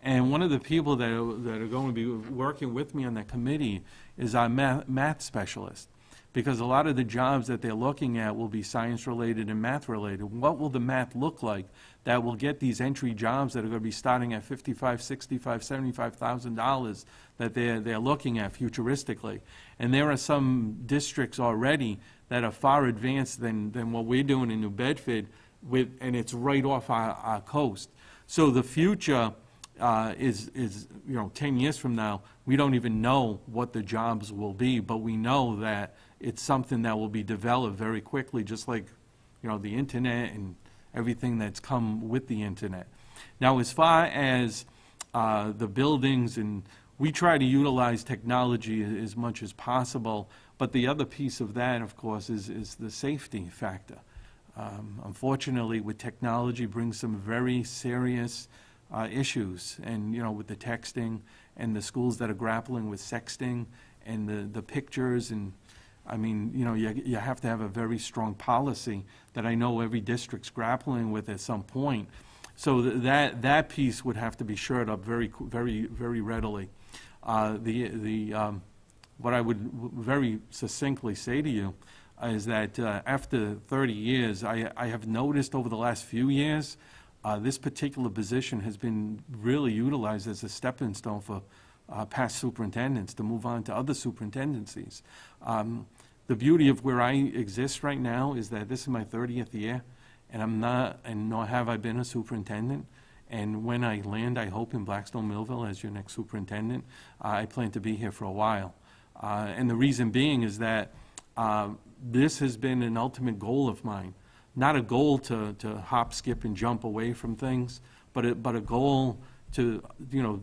and one of the people that are going to be working with me on that committee is our math specialist, because a lot of the jobs that they're looking at will be science-related and math-related. What will the math look like that will get these entry jobs that are going to be starting at $55,000, $65,000, $75,000 that they're looking at futuristically? And there are some districts already that are far advanced than what we're doing in New Bedford, and it's right off our coast. So the future is 10 years from now, we don't even know what the jobs will be, but we know that it's something that will be developed very quickly, just like, the internet and everything that's come with the internet. Now, as far as the buildings, and we try to utilize technology as much as possible, but the other piece of that, of course, is the safety factor. Unfortunately, with technology brings some very serious issues, and with the texting and the schools that are grappling with sexting and the pictures, and I mean, you have to have a very strong policy that I know every district's grappling with at some point. So that piece would have to be shored up very, very, very readily. What I would very succinctly say to you is that after 30 years, I have noticed over the last few years, this particular position has been really utilized as a stepping stone for past superintendents to move on to other superintendencies. The beauty of where I exist right now is that this is my 30th year, and I'm not, and nor have I been a superintendent. And when I land, I hope, in Blackstone Millville as your next superintendent, I plan to be here for a while. And the reason being is that this has been an ultimate goal of mine. Not a goal to hop, skip, and jump away from things, but a goal to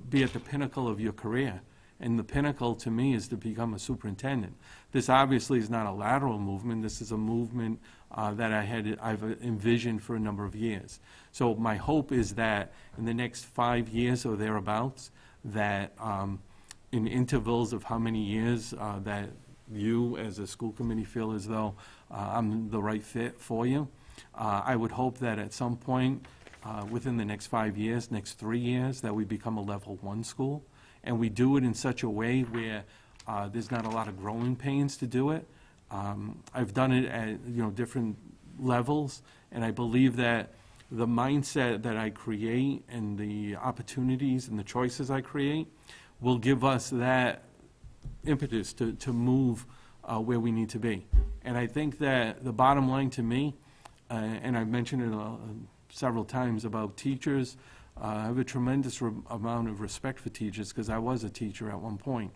be at the pinnacle of your career. And the pinnacle to me is to become a superintendent. This obviously is not a lateral movement. This is a movement that I've envisioned for a number of years. So my hope is that in the next 5 years or thereabouts, that in intervals of how many years that you, as a school committee, feel as though I'm the right fit for you. I would hope that at some point, within the next 5 years, next 3 years, that we become a level 1 school. And we do it in such a way where there's not a lot of growing pains to do it. I've done it at, different levels, and I believe that the mindset that I create and the opportunities and the choices I create will give us that impetus to move where we need to be. And I think that the bottom line to me, and I've mentioned it several times about teachers, I have a tremendous amount of respect for teachers because I was a teacher at one point.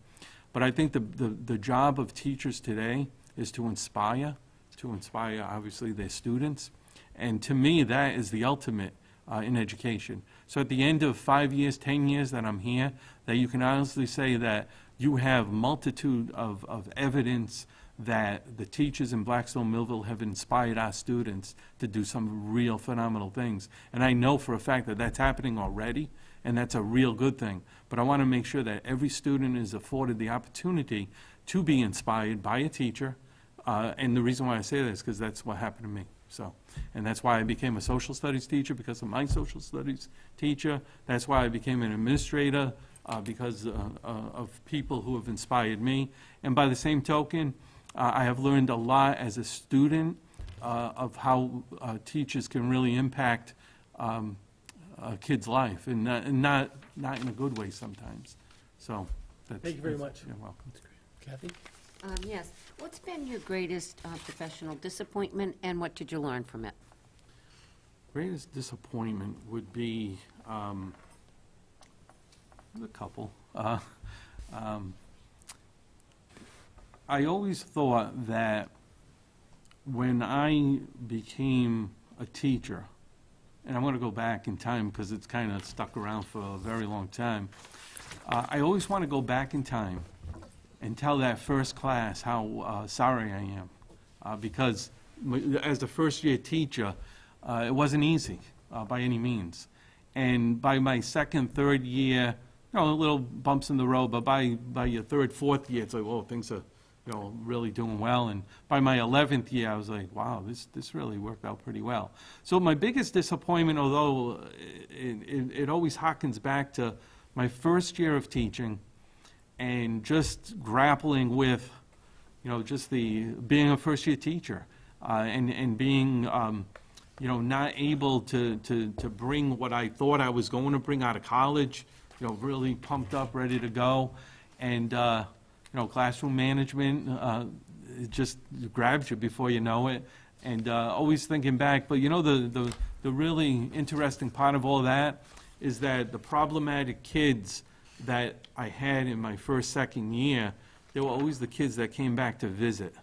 But I think the job of teachers today is to inspire obviously their students. And to me, that is the ultimate in education. So at the end of 5 years, 10 years that I'm here, that you can honestly say that you have multitude of evidence that the teachers in Blackstone Millville have inspired our students to do some real phenomenal things. And I know for a fact that that's happening already, and that's a real good thing. But I want to make sure that every student is afforded the opportunity to be inspired by a teacher. And the reason why I say that is because that's what happened to me. So, and that's why I became a social studies teacher, because of my social studies teacher. That's why I became an administrator, because of people who have inspired me. And by the same token, I have learned a lot as a student of how teachers can really impact a kid's life, and not in a good way sometimes. So, Thank you very much. You're welcome. Kathy? Yes. What's been your greatest professional disappointment, and what did you learn from it? Greatest disappointment would be a couple. I always thought that when I became a teacher, and I'm going to go back in time because it's kind of stuck around for a very long time, I always want to go back in time and tell that first class how sorry I am. Because as a first-year teacher, it wasn't easy by any means. And by my second, third year, little bumps in the road, but by your third, fourth year, it's like, whoa, things are really doing well. And by my 11th year, I was like, wow, this really worked out pretty well. So my biggest disappointment, although it always harkens back to my first year of teaching, and just grappling with, just being a first-year teacher, and being, not able to bring what I thought I was going to bring out of college, really pumped up, ready to go, and classroom management it just grabs you before you know it, and always thinking back. But the really interesting part of all that is that the problematic kids that I had in my first, second year, they were always the kids that came back to visit.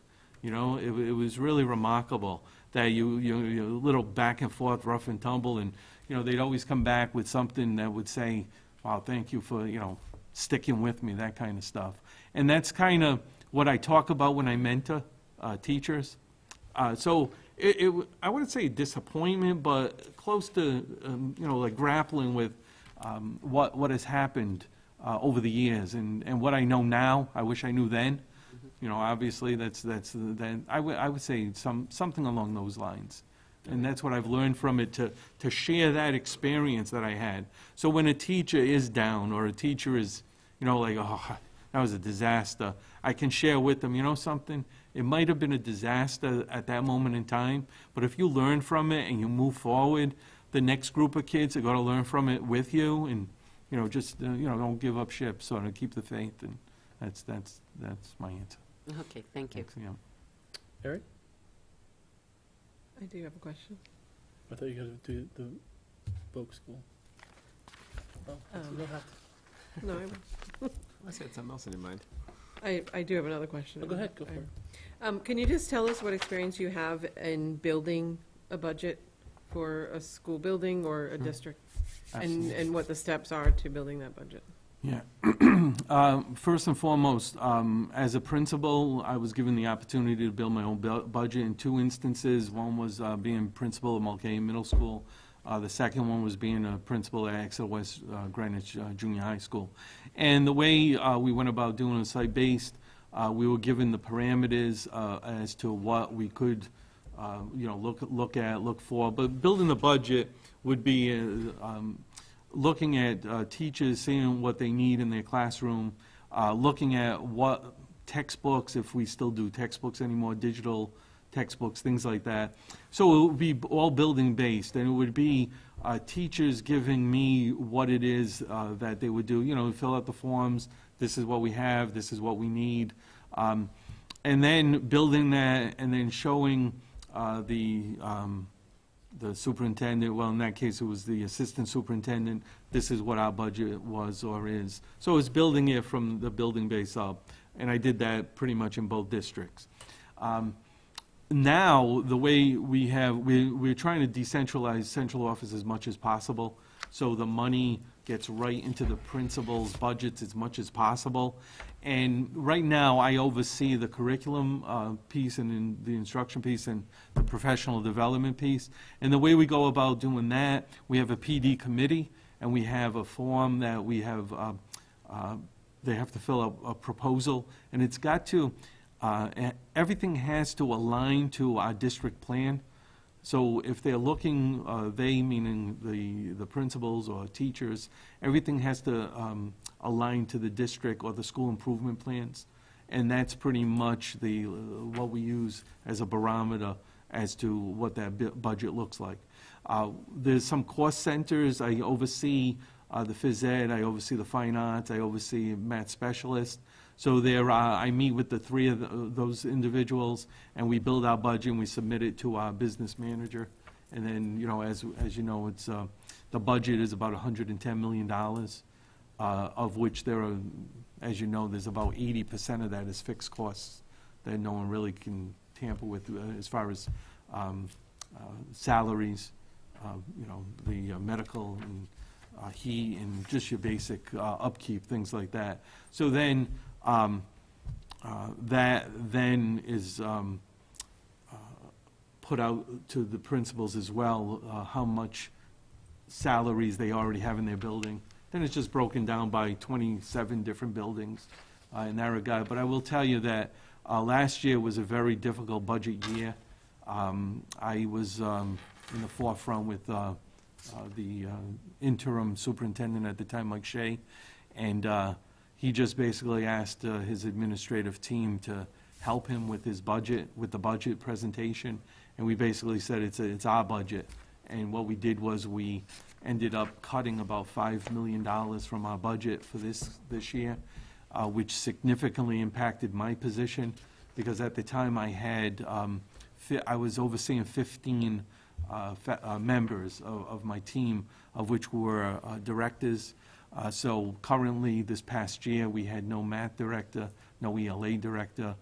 It was really remarkable that you're a little back and forth, rough and tumble, and they'd always come back with something that would say, wow, thank you for sticking with me, that kind of stuff. And that's kind of what I talk about when I mentor teachers. So I wouldn't say disappointment, but close to like grappling with what has happened over the years, and what I know now, I wish I knew then. Obviously, I would say something along those lines, and that's what I've learned from it, to share that experience that I had. So when a teacher is down, or a teacher is, like, oh, that was a disaster, I can share with them, something. It might have been a disaster at that moment in time, but if you learn from it and you move forward, the next group of kids are going to learn from it with you, and don't give up ship, sort of keep the faith, and that's my answer. Okay, thank you. Thanks, yeah. Eric? I do have a question. I thought you were going to do the Boke School. Oh, you don't have to. No, I had something else in your mind. I do have another question. Oh, go ahead, go for it. Can you just tell us what experience you have in building a budget for a school building or a district? Absolutely. And what the steps are to building that budget? Yeah. First and foremost, as a principal, I was given the opportunity to build my own budget in two instances. One was being principal of Mulcahy Middle School. The second one was being a principal at Exeter West Greenwich Junior High School. And the way we went about doing it site-based, we were given the parameters as to what we could, look for. But building the budget would be looking at teachers, seeing what they need in their classroom, looking at what textbooks, if we still do textbooks anymore, digital textbooks, things like that. So it would be all building-based, and it would be teachers giving me what it is that they would do. Fill out the forms, this is what we have, this is what we need. And then building that, and then showing the superintendent, well, in that case, it was the assistant superintendent, this is what our budget was or is. So it's building it from the building base up, and I did that pretty much in both districts. Now, the way we're trying to decentralize central office as much as possible, so the money gets right into the principals' budgets as much as possible. And right now, I oversee the curriculum piece and the instruction piece and the professional development piece. And the way we go about doing that, we have a PD committee, and we have a form that we have, they have to fill out a proposal, and it's got to, everything has to align to our district plan. So if they're looking, they meaning the principals or teachers, everything has to align to the district or the school improvement plans. And that's pretty much what we use as a barometer as to what that budget looks like. There's some cost centers. I oversee the phys ed, I oversee the fine arts, I oversee math specialists. So there, I meet with the three of those individuals, and we build our budget, and we submit it to our business manager. And then, as you know, it's the budget is about $110 million, of which there are, as you know, there's about 80% of that is fixed costs that no one really can tamper with, as far as salaries, the medical and heat and just your basic upkeep, things like that. So then. That then is put out to the principals as well, how much salaries they already have in their building. Then it's just broken down by 27 different buildings in that regard. But I will tell you that last year was a very difficult budget year. I was in the forefront with the interim superintendent at the time, Mike Shea, and he just basically asked his administrative team to help him with his budget, with the budget presentation, and we basically said it's our budget. And what we did was we ended up cutting about $5 million from our budget for this year, which significantly impacted my position, because at the time I was overseeing 15 members of my team, of which were directors. So currently, this past year, we had no math director, no ELA director,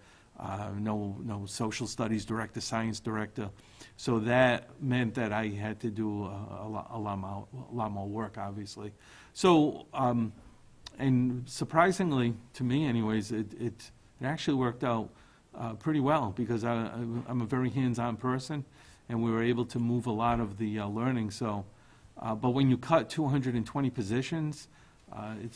no social studies director, science director. So that meant that I had to do a lot more work, obviously. So, and surprisingly, to me anyways, it actually worked out pretty well, because I'm a very hands-on person, and we were able to move a lot of the learning. So, but when you cut 220 positions,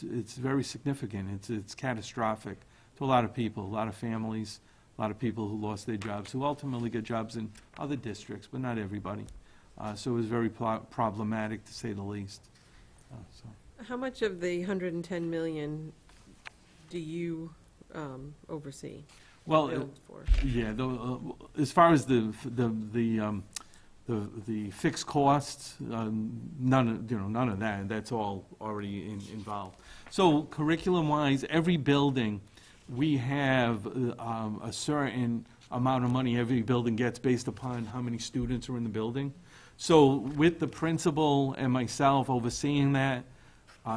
it's very significant. It's catastrophic to a lot of people, a lot of families, a lot of people who lost their jobs, who ultimately get jobs in other districts, but not everybody. So it was very problematic, to say the least. How much of the 110 million do you oversee? Well, Billed for? yeah, as far as the fixed costs, none of that. That's all already involved. So curriculum-wise, every building, we have a certain amount of money every building gets based upon how many students are in the building. So with the principal and myself overseeing that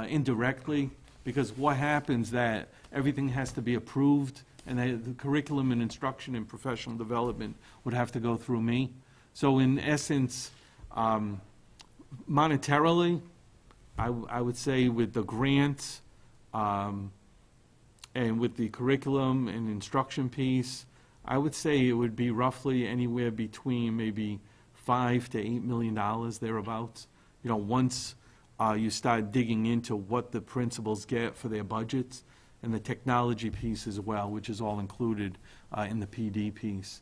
indirectly, because what happens that everything has to be approved, and the curriculum and instruction and professional development would have to go through me. So in essence, monetarily, I would say with the grants and with the curriculum and instruction piece, I would say it would be roughly anywhere between maybe $5 to $8 million thereabouts. once you start digging into what the principals get for their budgets, and the technology piece as well, which is all included in the PD piece.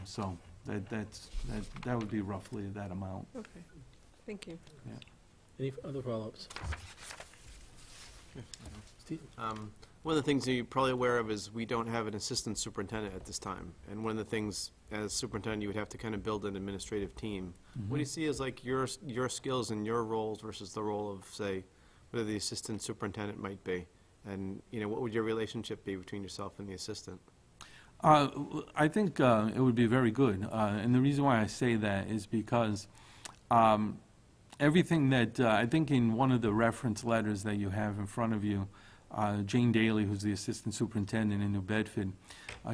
So that would be roughly that amount. Okay, thank you. Any other follow-ups? Steve? One of the things that you're probably aware of is we don't have an assistant superintendent at this time. And one of the things, as superintendent, you would have to kind of build an administrative team. What do you see as like your skills and your roles versus the role of, say, whether the assistant superintendent might be? And, what would your relationship be between yourself and the assistant? I think it would be very good. And the reason why I say that is because everything that, I think in one of the reference letters that you have in front of you, Jane Daly, who's the assistant superintendent in New Bedford,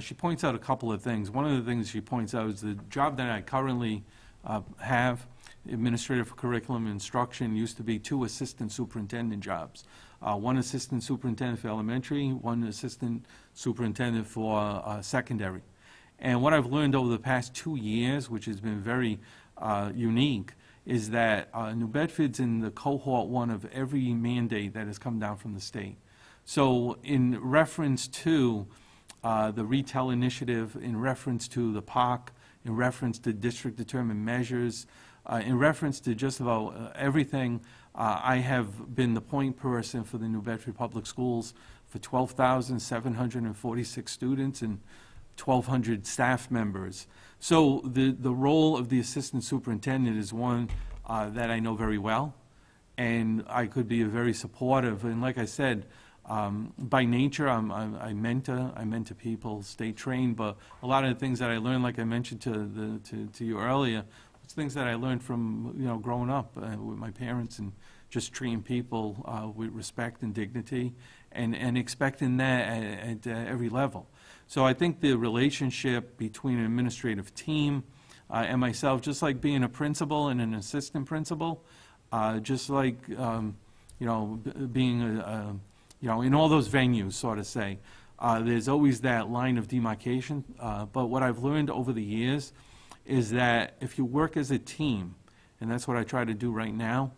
she points out a couple of things. One of the things she points out is the job that I currently have, administrator for curriculum and instruction, used to be 2 assistant superintendent jobs. 1 assistant superintendent for elementary, 1 assistant superintendent for secondary. And what I've learned over the past 2 years, which has been very unique, is that New Bedford's in the cohort 1 of every mandate that has come down from the state. So in reference to the retail initiative, in reference to the park, in reference to district-determined measures, in reference to just about everything, I have been the point person for the New Bedford Public Schools for 12,746 students and 1,200 staff members. So the role of the assistant superintendent is one that I know very well, and I could be very supportive. And like I said, by nature, I mentor people, stay trained, but a lot of the things that I learned, like I mentioned to you earlier, it's things that I learned from, growing up with my parents and just treating people with respect and dignity and expecting that at every level. So I think the relationship between an administrative team and myself, just like being a principal and an assistant principal, just like, being in all those venues, sort of say, there's always that line of demarcation. But what I've learned over the years is that if you work as a team, and that's what I try to do right now,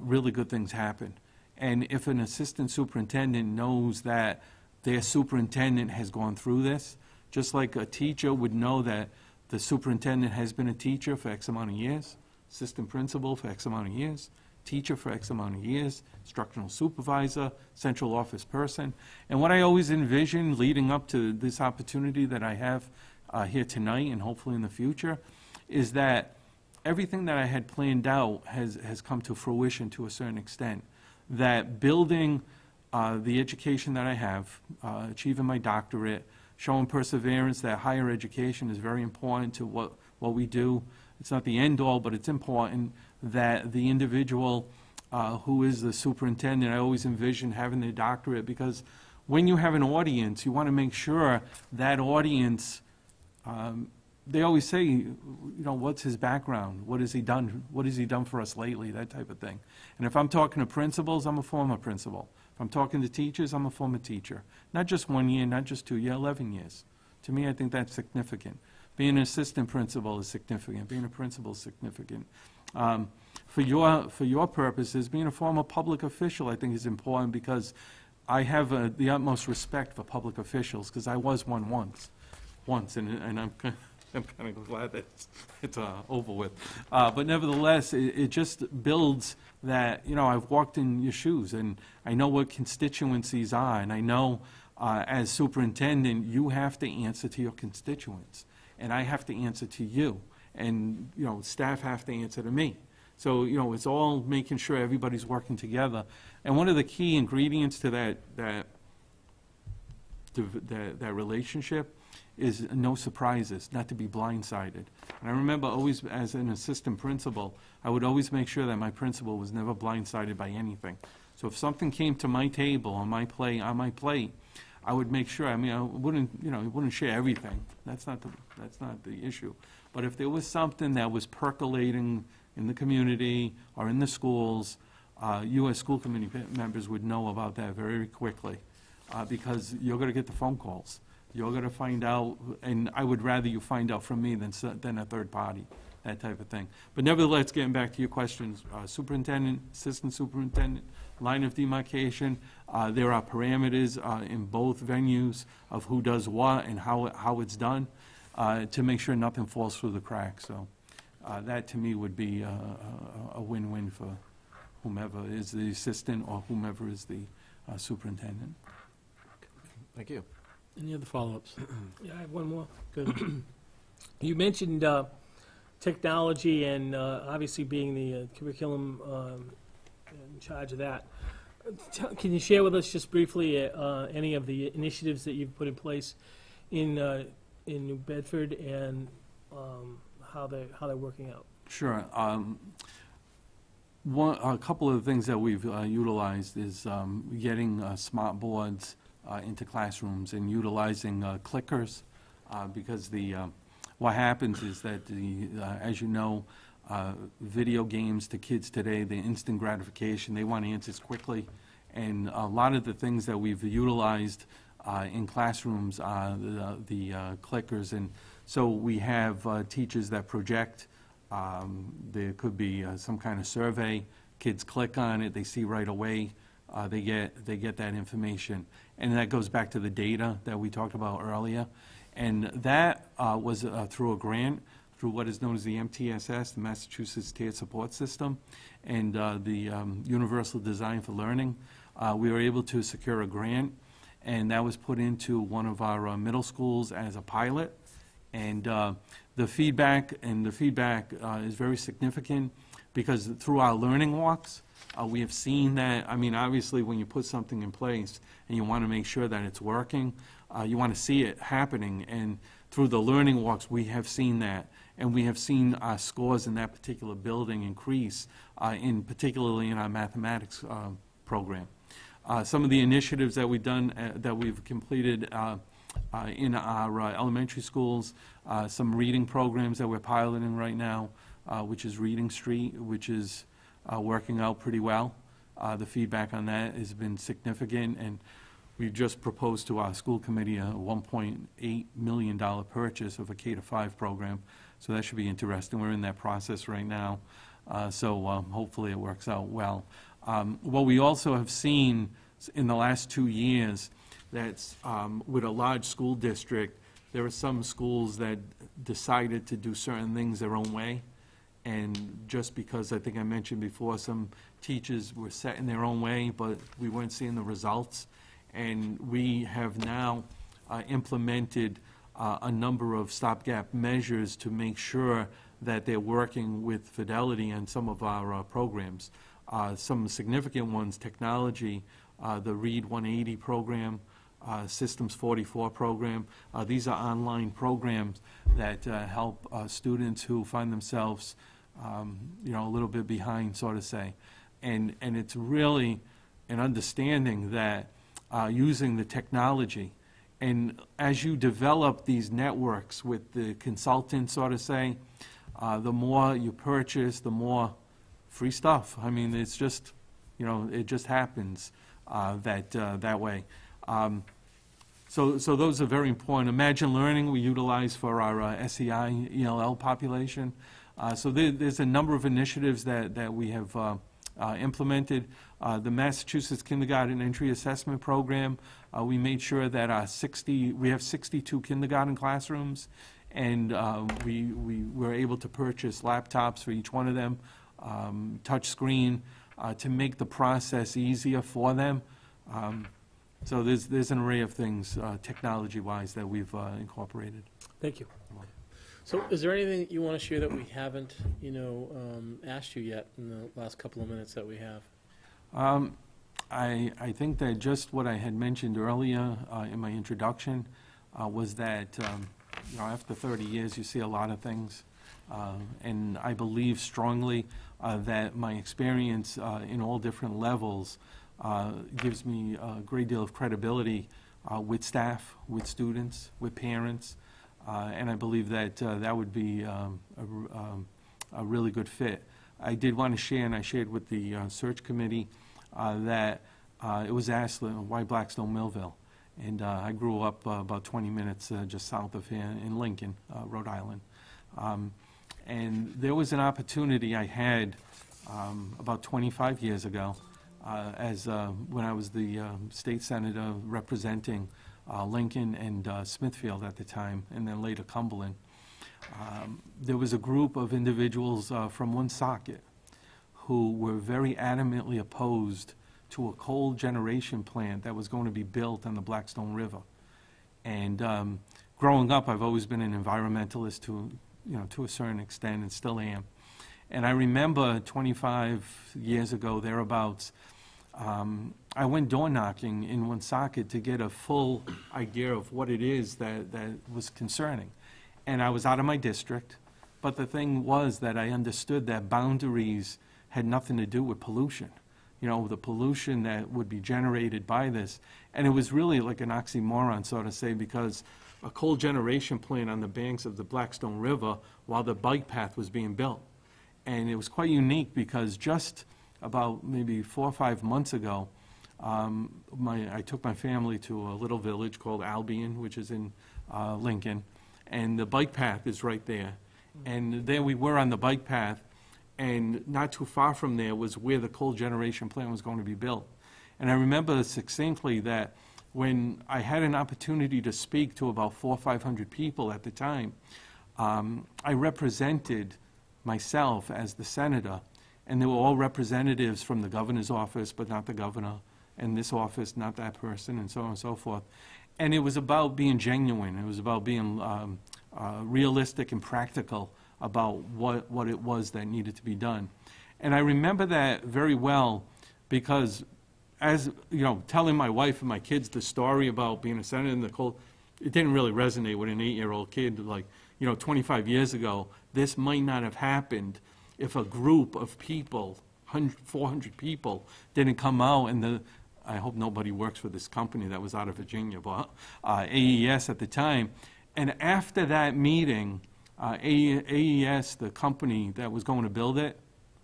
really good things happen. And if an assistant superintendent knows that their superintendent has gone through this, just like a teacher would know that the superintendent has been a teacher for X amount of years, assistant principal for X amount of years, teacher for X amount of years, instructional supervisor, central office person. And what I always envision leading up to this opportunity that I have here tonight and hopefully in the future is that everything that I had planned out has come to fruition to a certain extent. That building the education that I have, achieving my doctorate, showing perseverance, that higher education is very important to what we do. It's not the end all, but it's important that the individual who is the superintendent, I always envision having the doctorate, because when you have an audience, you want to make sure that audience, they always say, what's his background? What has he done? What has he done for us lately? That type of thing. And if I'm talking to principals, I'm a former principal. If I'm talking to teachers, I'm a former teacher. Not just 1 year, not just 2 years, 11 years. To me, I think that's significant. Being an assistant principal is significant. Being a principal is significant. For your purposes, being a former public official, I think is important, because I have the utmost respect for public officials, because I was one once, and I'm kind of glad that it's over with. But nevertheless, it just builds that, I've walked in your shoes, and I know what constituencies are, and I know as superintendent, you have to answer to your constituents, and I have to answer to you, and, staff have to answer to me. So, it's all making sure everybody's working together. And one of the key ingredients to that relationship is no surprises, not to be blindsided. And I remember always, as an assistant principal, I would always make sure that my principal was never blindsided by anything. So if something came to my table, on my plate, I would make sure, I wouldn't share everything. That's not the issue. But if there was something that was percolating in the community or in the schools, you as school committee members would know about that very quickly, because you're going to get the phone calls. You're going to find out, and I would rather you find out from me than a third party. that type of thing. But nevertheless, getting back to your questions, superintendent, assistant superintendent, line of demarcation, there are parameters in both venues of who does what and how it's done to make sure nothing falls through the cracks. So that, to me, would be a win-win for whomever is the assistant or whomever is the superintendent. Thank you. Any other follow-ups? Yeah, I have one more. Good. You mentioned technology and obviously being the curriculum in charge of that. Can you share with us just briefly any of the initiatives that you've put in place in New Bedford and how they're working out? Sure. A couple of the things that we've utilized is getting smart boards into classrooms and utilizing clickers because what happens is that as you know, video games to kids today, the instant gratification, they want answers quickly, and a lot of the things that we've utilized in classrooms are the clickers, and so we have teachers that project. There could be some kind of survey. Kids click on it, they see right away. They get that information, and that goes back to the data that we talked about earlier. And that was through a grant, through what is known as the MTSS, the Massachusetts Tiered Support System, and the Universal Design for Learning. We were able to secure a grant, and that was put into one of our middle schools as a pilot. And the feedback is very significant because through our learning walks, we have seen that, I mean, obviously when you put something in place and you want to make sure that it's working, you want to see it happening. And through the learning walks, we have seen that. And we have seen our scores in that particular building increase, particularly in our mathematics program. Some of the initiatives that we've completed in our elementary schools, some reading programs that we're piloting right now, which is Reading Street, which is working out pretty well. The feedback on that has been significant, and we've just proposed to our school committee a $1.8 million purchase of a K-5 program, so that should be interesting. We're in that process right now, so hopefully it works out well. What we also have seen in the last 2 years, that's with a large school district, there are some schools that decided to do certain things their own way. And just because, I think I mentioned before, some teachers were set in their own way, but we weren't seeing the results. And we have now implemented a number of stopgap measures to make sure that they're working with fidelity on some of our programs. Some significant ones, technology, the READ 180 program, Systems 44 program. These are online programs that help students who find themselves a little bit behind, so to say. And it's really an understanding that using the technology, and as you develop these networks with the consultants, so to say, the more you purchase, the more free stuff. I mean, it's just, it just happens that way. So those are very important. Imagine Learning we utilize for our SEI ELL population. So there's a number of initiatives that we have implemented. The Massachusetts Kindergarten Entry Assessment Program, we made sure that we have 62 kindergarten classrooms, and we were able to purchase laptops for each one of them, touch screen, to make the process easier for them. So there's an array of things, technology-wise, that we've incorporated. Thank you. So is there anything that you want to share that we haven't, asked you yet in the last couple of minutes that we have? I think that just what I had mentioned earlier in my introduction was that, after 30 years, you see a lot of things. And I believe strongly that my experience in all different levels gives me a great deal of credibility with staff, with students, with parents, and I believe that that would be a really good fit. I did want to share, and I shared with the search committee, that it was asked, why Blackstone Millville? And I grew up about 20 minutes just south of here in Lincoln, Rhode Island. And there was an opportunity I had about 25 years ago, when I was the state senator representing Lincoln and Smithfield at the time, and then later Cumberland. There was a group of individuals from Woonsocket who were very adamantly opposed to a coal generation plant that was going to be built on the Blackstone River. And growing up, I've always been an environmentalist to a certain extent, and still am. And I remember 25 years ago, thereabouts, I went door knocking in Woonsocket to get a full idea of what it is that was concerning. And I was out of my district, but the thing was that I understood that boundaries had nothing to do with pollution. You know, the pollution that would be generated by this. And it was really like an oxymoron, so to say, because a coal generation plant on the banks of the Blackstone River while the bike path was being built. And it was quite unique because just about maybe 4 or 5 months ago, I took my family to a little village called Albion, which is in Lincoln, and the bike path is right there. And there we were on the bike path, and not too far from there was where the coal generation plant was going to be built. And I remember succinctly that when I had an opportunity to speak to about 400 or 500 people at the time, I represented myself as the senator, and they were all representatives from the governor's office, but not the governor, and this office, not that person, and so on and so forth. And it was about being genuine. It was about being realistic and practical about what it was that needed to be done. And I remember that very well because, as you know, telling my wife and my kids the story about being a senator in the coal, it didn't really resonate with an 8-year-old kid. Like, 25 years ago, this might not have happened if a group of people, 400 people, didn't come out. And I hope nobody works for this company that was out of Virginia, but AES at the time. And after that meeting, AES, the company that was going to build it,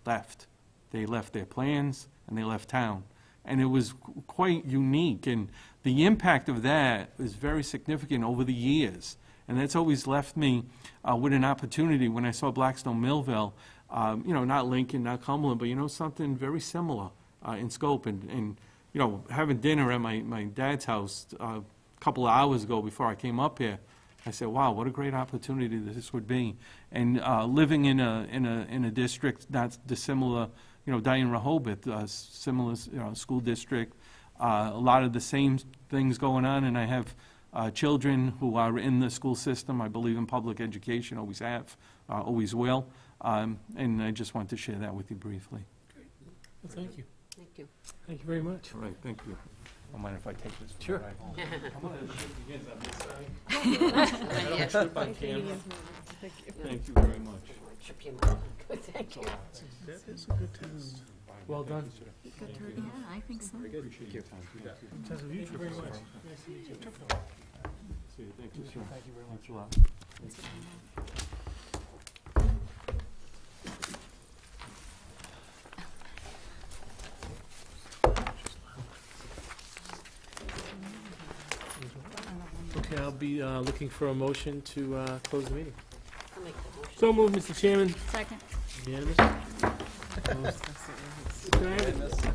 left. They left their plans and they left town. And it was quite unique. And the impact of that is very significant over the years. And that's always left me with an opportunity when I saw Blackstone Millville, not Lincoln, not Cumberland, but, something very similar in scope. And having dinner at my dad's house a couple of hours ago before I came up here, I said, wow, what a great opportunity this would be. And living in a district not dissimilar, Diane Rehoboth, similar school district, a lot of the same things going on, and I have children who are in the school system. I believe in public education, always have, always will, and I just want to share that with you briefly. Well, thank you. Thank you. Thank you very much. All right, thank you. Don't mind if I take this? Sure. I'm going to shake your hands on this side. I don't trip on camera. Thank you very much. Trip your mouth. Good, thank you. That is a good test. Well done. Good turn, yeah, I think so. Appreciate your time. Test of you, very much. See you. Thank you, sir. Thank you very much. Thanks a lot. Okay, I'll be looking for a motion to close the meeting. I'll make the motion. So moved, Mr. Chairman. Second. Unanimous? Can I have it?